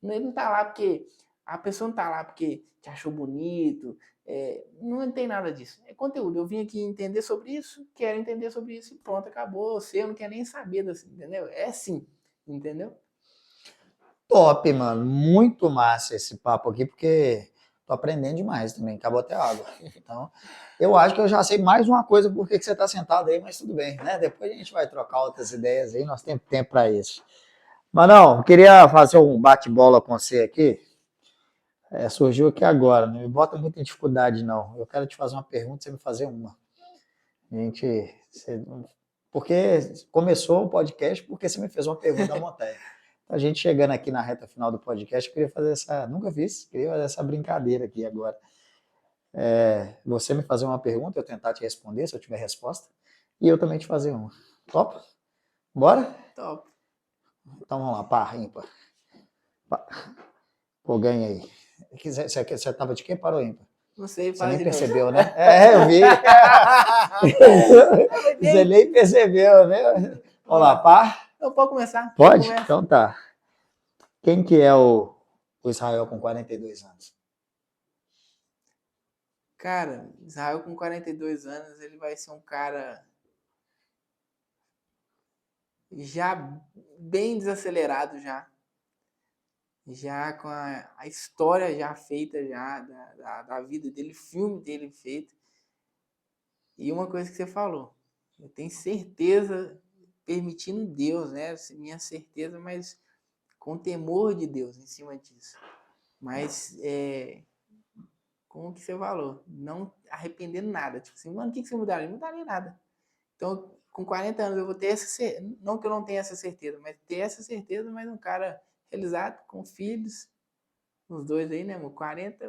Ele não tá lá porque... A pessoa não tá lá porque te achou bonito. Não tem nada disso. É conteúdo. Eu vim aqui entender sobre isso, quero entender sobre isso e pronto, acabou. Você não quer nem saber disso, entendeu? É assim, entendeu? Top, mano. Muito massa esse papo aqui, porque tô aprendendo demais também. Acabou até a água. Então, eu acho que eu já sei mais uma coisa por que você tá sentado aí, mas tudo bem, né? Depois a gente vai trocar outras ideias aí, nós temos tempo para isso. Mas não, queria fazer um bate-bola com você aqui. Surgiu aqui agora, não me bota muito em dificuldade, não. Eu quero te fazer uma pergunta, você me fazer uma. Porque começou o podcast porque você me fez uma pergunta da montanha. A gente chegando aqui na reta final do podcast, eu queria fazer nunca fiz, queria fazer essa brincadeira aqui agora. Você me fazer uma pergunta, eu tentar te responder, se eu tiver resposta, e eu também te fazer uma. Top? Bora? Top. Então vamos lá, par, ímpar. Pô, ganha aí. Você tava de quem para o ímpar? Não sei, você nem de percebeu, novo. né? Eu vi. Você nem percebeu, né? Vamos lá, par? Então pode começar. Pode? Então tá. Quem que é o o Israel com 42 anos? Cara, Israel com 42 anos, ele vai ser um cara já bem desacelerado já com a história já feita já da vida dele, filme dele feito. E uma coisa que você falou, eu tenho certeza, permitindo Deus, né? Minha certeza, mas com temor de Deus em cima disso. Mas, como que você falou, não arrependendo nada. Tipo assim, mano, o que você mudaria? Não mudaria nada. Então, com 40 anos eu vou ter essa certeza, não que eu não tenha essa certeza, mas ter essa certeza, mas um cara realizado, com filhos, os dois aí, né, amor? 40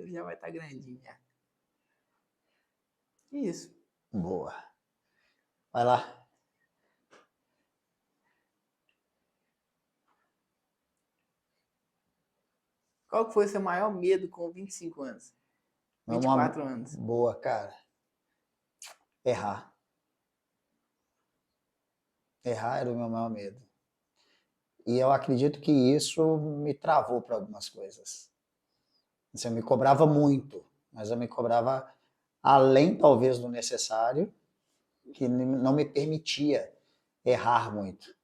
já vai estar grandinho já. Isso. Boa. Vai lá. Qual que foi o seu maior medo com 25 anos? 24 anos. Boa, cara. Errar. Errar era o meu maior medo. E eu acredito que isso me travou para algumas coisas. Assim, eu me cobrava muito, mas eu me cobrava além, talvez, do necessário, que não me permitia errar muito.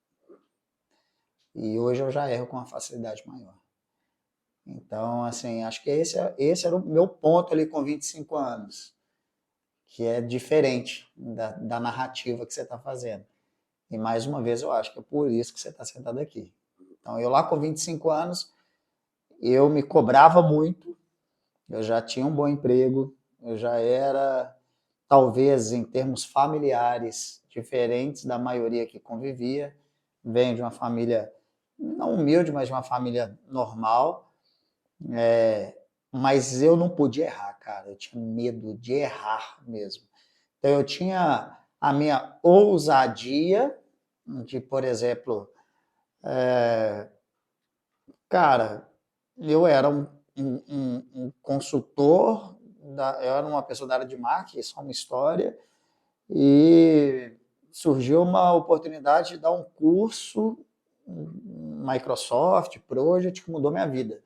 E hoje eu já erro com uma facilidade maior. Então, assim, acho que esse era o meu ponto ali com 25 anos, que é diferente da narrativa que você está fazendo. E mais uma vez eu acho que é por isso que você está sentado aqui. Então, eu lá com 25 anos, eu me cobrava muito, eu já tinha um bom emprego, eu já era, talvez em termos familiares, diferentes da maioria que convivia. Venho de uma família, não humilde, mas de uma família normal. Mas eu não podia errar, cara. Eu tinha medo de errar mesmo. Então eu tinha a minha ousadia de, por exemplo, cara, eu era um consultor, eu era uma pessoa da área de marketing, isso é uma história, e surgiu uma oportunidade de dar um curso Microsoft Project que mudou minha vida.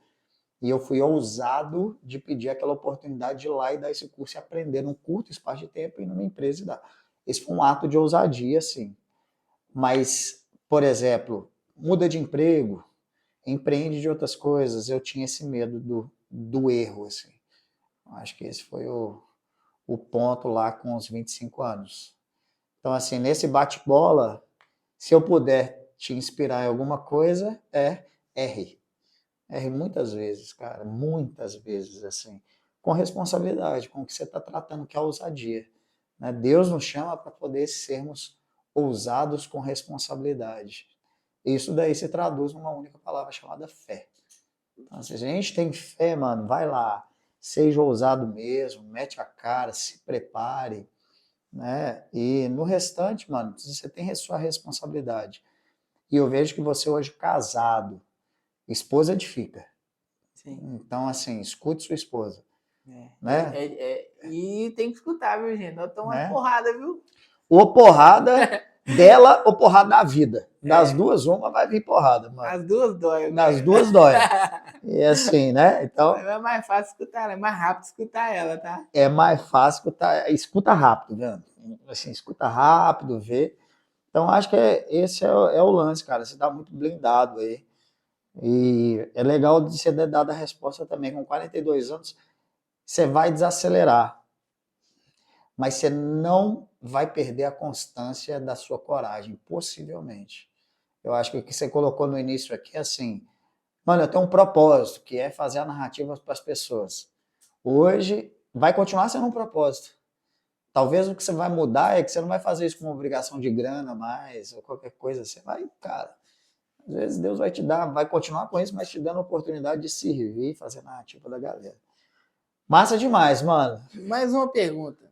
E eu fui ousado de pedir aquela oportunidade de ir lá e dar esse curso e aprender num curto espaço de tempo e numa empresa e dar. Esse foi um ato de ousadia, sim. Mas, por exemplo, muda de emprego, empreende de outras coisas, eu tinha esse medo do erro, assim. Acho que esse foi o ponto lá com os 25 anos. Então, assim, nesse bate-bola, se eu puder te inspirar em alguma coisa, erre. Erre muitas vezes, cara, muitas vezes, assim, com responsabilidade, com o que você está tratando, que é a ousadia. Né? Deus nos chama para poder sermos ousados com responsabilidade. Isso daí se traduz numa única palavra chamada fé. Então, se a gente tem fé, mano, vai lá, seja ousado mesmo, mete a cara, se prepare, né? E no restante, mano, você tem a sua responsabilidade. E eu vejo que você hoje casado, esposa edifica. Sim. Então, assim, escute sua esposa. Né? E tem que escutar, viu, gente? Nós estamos uma porrada, viu? Ou porrada dela ou porrada da vida. Das duas, uma vai vir porrada, mano. As duas dói. Das duas dói. E assim, né? Então, é mais fácil escutar ela, é mais rápido escutar ela, tá? É mais fácil escutar, escuta rápido, vendo? Assim, escuta rápido, vê. Então, acho que esse é o lance, cara. Você tá muito blindado aí. E é legal de você ter dado a resposta também. Com 42 anos, você vai desacelerar. Mas você não vai perder a constância da sua coragem, possivelmente. Eu acho que o que você colocou no início aqui é assim, mano, eu tenho um propósito, que é fazer a narrativa para as pessoas. Hoje vai continuar sendo um propósito. Talvez o que você vai mudar é que você não vai fazer isso com uma obrigação de grana mais, ou qualquer coisa. Você vai, cara, às vezes Deus vai te dar, vai continuar com isso, mas te dando a oportunidade de servir e fazer a narrativa da galera. Massa demais, mano. Mais uma pergunta.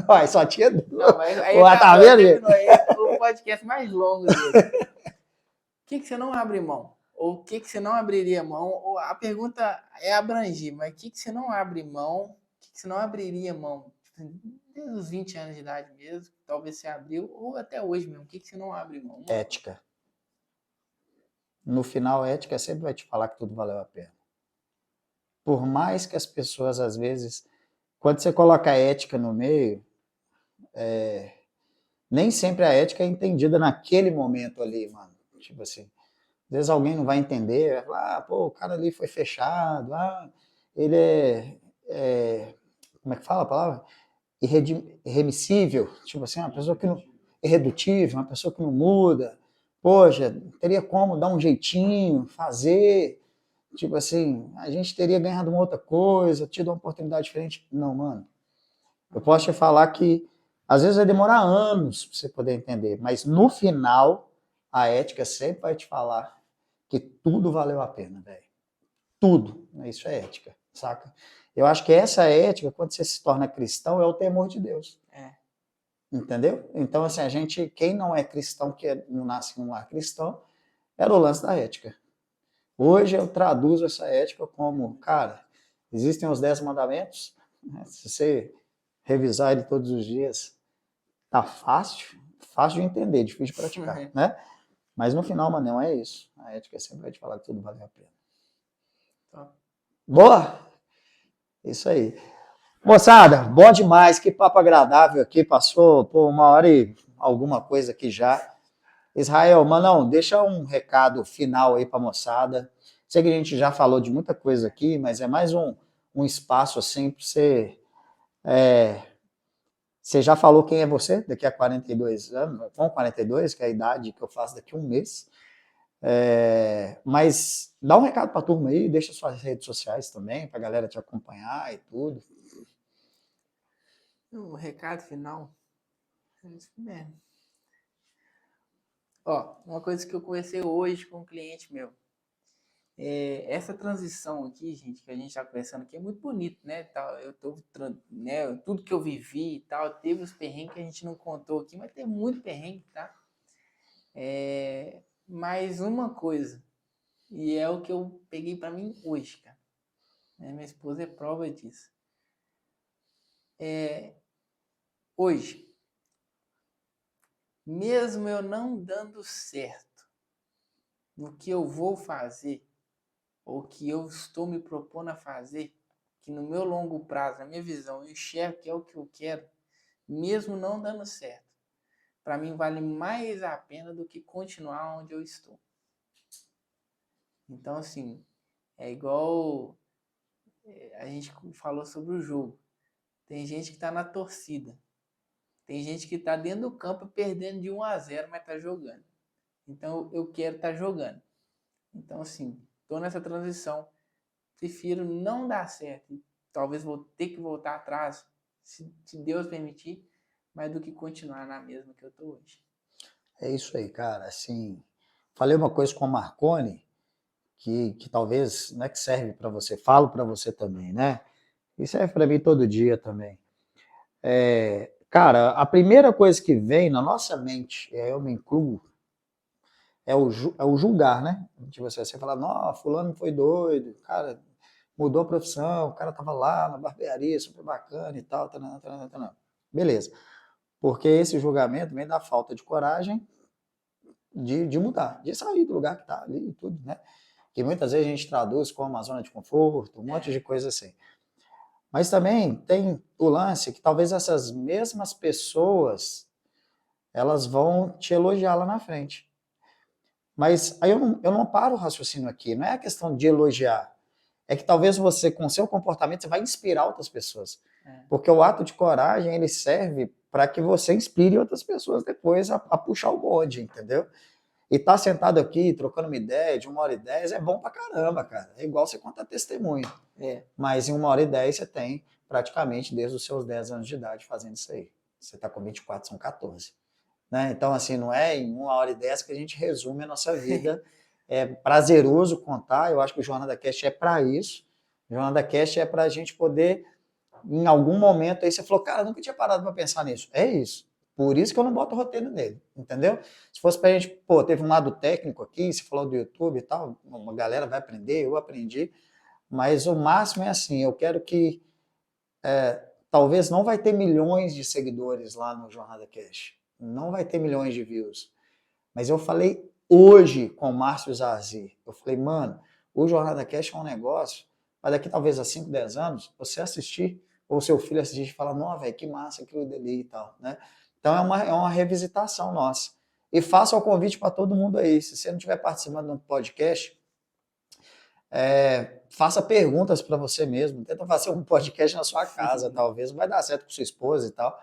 Uai, só tinha duas. Não, mas aí tá vendo? É o podcast mais longo dele. O que você não abre mão? Ou o que você não abriria mão? Ou a pergunta é abrangir, mas o que você não abre mão? O que você não abriria mão? Desde os 20 anos de idade mesmo, talvez você abriu, ou até hoje mesmo. O que você não abre mão? Ética. no final, a ética sempre vai te falar que tudo valeu a pena. Por mais que as pessoas, às vezes, quando você coloca a ética no meio, nem sempre a ética é entendida naquele momento ali, mano. Tipo assim, às vezes alguém não vai entender, vai falar, pô, o cara ali foi fechado, ele como é que fala a palavra? Irremissível, tipo assim, uma pessoa que não, irredutível, uma pessoa que não muda, poxa, teria como dar um jeitinho, fazer, tipo assim, a gente teria ganhado uma outra coisa, tido uma oportunidade diferente. Não, mano, eu posso te falar que às vezes vai demorar anos para você poder entender, mas no final, a ética sempre vai te falar que tudo valeu a pena, velho. Tudo. Isso é ética, saca? Eu acho que essa ética, quando você se torna cristão, é o temor de Deus. Entendeu? Então, assim, quem não é cristão, que não nasce num lar cristão, era o lance da ética. Hoje eu traduzo essa ética como, cara, existem os 10 mandamentos, né? Se você revisar ele todos os dias, tá fácil de entender, difícil de praticar, né? Mas no final, mano, não é isso. A ética sempre vai te falar que tudo vale a pena. Boa? Isso aí. Moçada, bom demais, que papo agradável aqui, passou por 1h e alguma coisa aqui já. Israel, Manão, deixa um recado final aí pra moçada. Sei que a gente já falou de muita coisa aqui, mas é mais um espaço assim pra você... Você já falou quem é você daqui a 42 anos, com 42, que é a idade que eu faço daqui a um mês. Mas dá um recado pra turma aí, deixa suas redes sociais também, pra galera te acompanhar e tudo. O recado final é isso mesmo. Ó, uma coisa que eu conversei hoje com um cliente meu. Essa transição aqui, gente, que a gente está conversando aqui, é muito bonito, né? Tudo que eu vivi e tal, teve os perrengues que a gente não contou aqui, mas tem muito perrengue, tá? Mais uma coisa, e é o que eu peguei para mim hoje, cara. Minha esposa é prova disso. Hoje, mesmo eu não dando certo no que eu vou fazer, ou que eu estou me propondo a fazer, que no meu longo prazo, na minha visão, eu enxergo que é o que eu quero, mesmo não dando certo, para mim vale mais a pena do que continuar onde eu estou. Então, assim, é igual a gente falou sobre o jogo. Tem gente que está na torcida. Tem gente que está dentro do campo perdendo de 1-0, mas está jogando. Então, eu quero estar jogando. Então, assim, estou nessa transição. Prefiro não dar certo. Talvez vou ter que voltar atrás, se Deus permitir, mas do que continuar na mesma que eu estou hoje. É isso aí, cara. Assim, falei uma coisa com a Marconi, que talvez não é que serve para você, falo para você também, né? E serve para mim todo dia também. Cara, a primeira coisa que vem na nossa mente, eu me incluo, é o julgar, né? Tipo, você fala, não, fulano foi doido, cara, mudou a profissão, o cara tava lá na barbearia, super bacana e tal, beleza. Porque esse julgamento vem da falta de coragem de mudar, de sair do lugar que tá ali e tudo, né? Que muitas vezes a gente traduz como a zona de conforto, um monte de coisa assim. Mas também tem o lance que talvez essas mesmas pessoas, elas vão te elogiar lá na frente. Mas aí eu não paro o raciocínio aqui, não é a questão de elogiar. É que talvez você, com o seu comportamento, você vai inspirar outras pessoas. Porque o ato de coragem, ele serve para que você inspire outras pessoas depois a puxar o bonde, entendeu? E tá sentado aqui, trocando uma ideia de 1h10, é bom pra caramba, cara. É igual você contar testemunho. Mas em 1h10 você tem praticamente desde os seus 10 anos de idade fazendo isso aí. Você tá com 24, são 14. Né? Então, assim, não é em 1h10 que a gente resume a nossa vida. É prazeroso contar, eu acho que o Jornada Cast é para isso. O Jornada Cast é pra gente poder, em algum momento, aí você falou, cara, eu nunca tinha parado para pensar nisso. É isso. Por isso que eu não boto roteiro nele, entendeu? Se fosse pra gente, teve um lado técnico aqui, você falou do YouTube e tal, uma galera vai aprender, eu aprendi, mas o máximo é assim, eu quero que, talvez não vai ter milhões de seguidores lá no Jornada Cast, não vai ter milhões de views, mas eu falei hoje com o Márcio Zazi. Eu falei, mano, o Jornada Cast é um negócio, mas daqui talvez a 5, 10 anos, você assistir, ou seu filho assistir e falar, não, velho, que massa aquilo dali e tal, né? Então é uma revisitação nossa. E faça o convite para todo mundo aí. Se você não estiver participando de um podcast, faça perguntas para você mesmo. Tenta fazer um podcast na sua casa, talvez. Não vai dar certo com sua esposa e tal.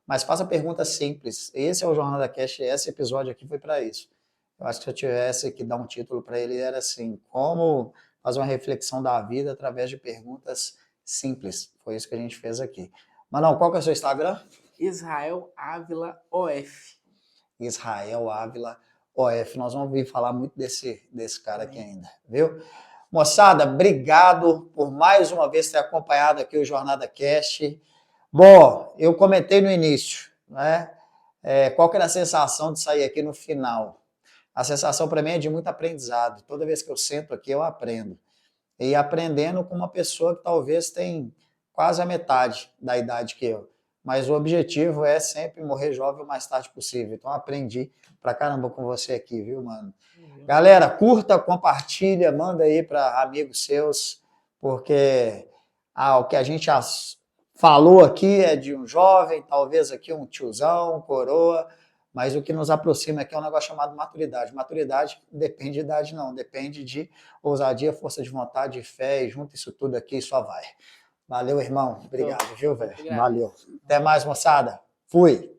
Mas faça perguntas simples. Esse é o Jornada Cast, esse episódio aqui foi para isso. Eu acho que se eu tivesse que dar um título para ele, era assim, como fazer uma reflexão da vida através de perguntas simples. Foi isso que a gente fez aqui. Manão, qual que é o seu Instagram? Israel Ávila OF. Israel Ávila OF. Nós vamos vir falar muito desse cara aqui ainda, viu? Moçada, obrigado por mais uma vez ter acompanhado aqui o Jornada Cast. Bom, eu comentei no início, né? Qual que era a sensação de sair aqui no final? A sensação para mim é de muito aprendizado. Toda vez que eu sento aqui, eu aprendo. E aprendendo com uma pessoa que talvez tem quase a metade da idade que eu. Mas o objetivo é sempre morrer jovem o mais tarde possível. Então, aprendi pra caramba com você aqui, viu, mano? Galera, curta, compartilha, manda aí para amigos seus, porque o que a gente falou aqui é de um jovem, talvez aqui um tiozão, um coroa, mas o que nos aproxima aqui é um negócio chamado maturidade. Maturidade depende de idade, não. Depende de ousadia, força de vontade, fé, e junto isso tudo aqui só vai. Valeu, irmão. Obrigado, viu, velho? Valeu. Até mais, moçada. Fui.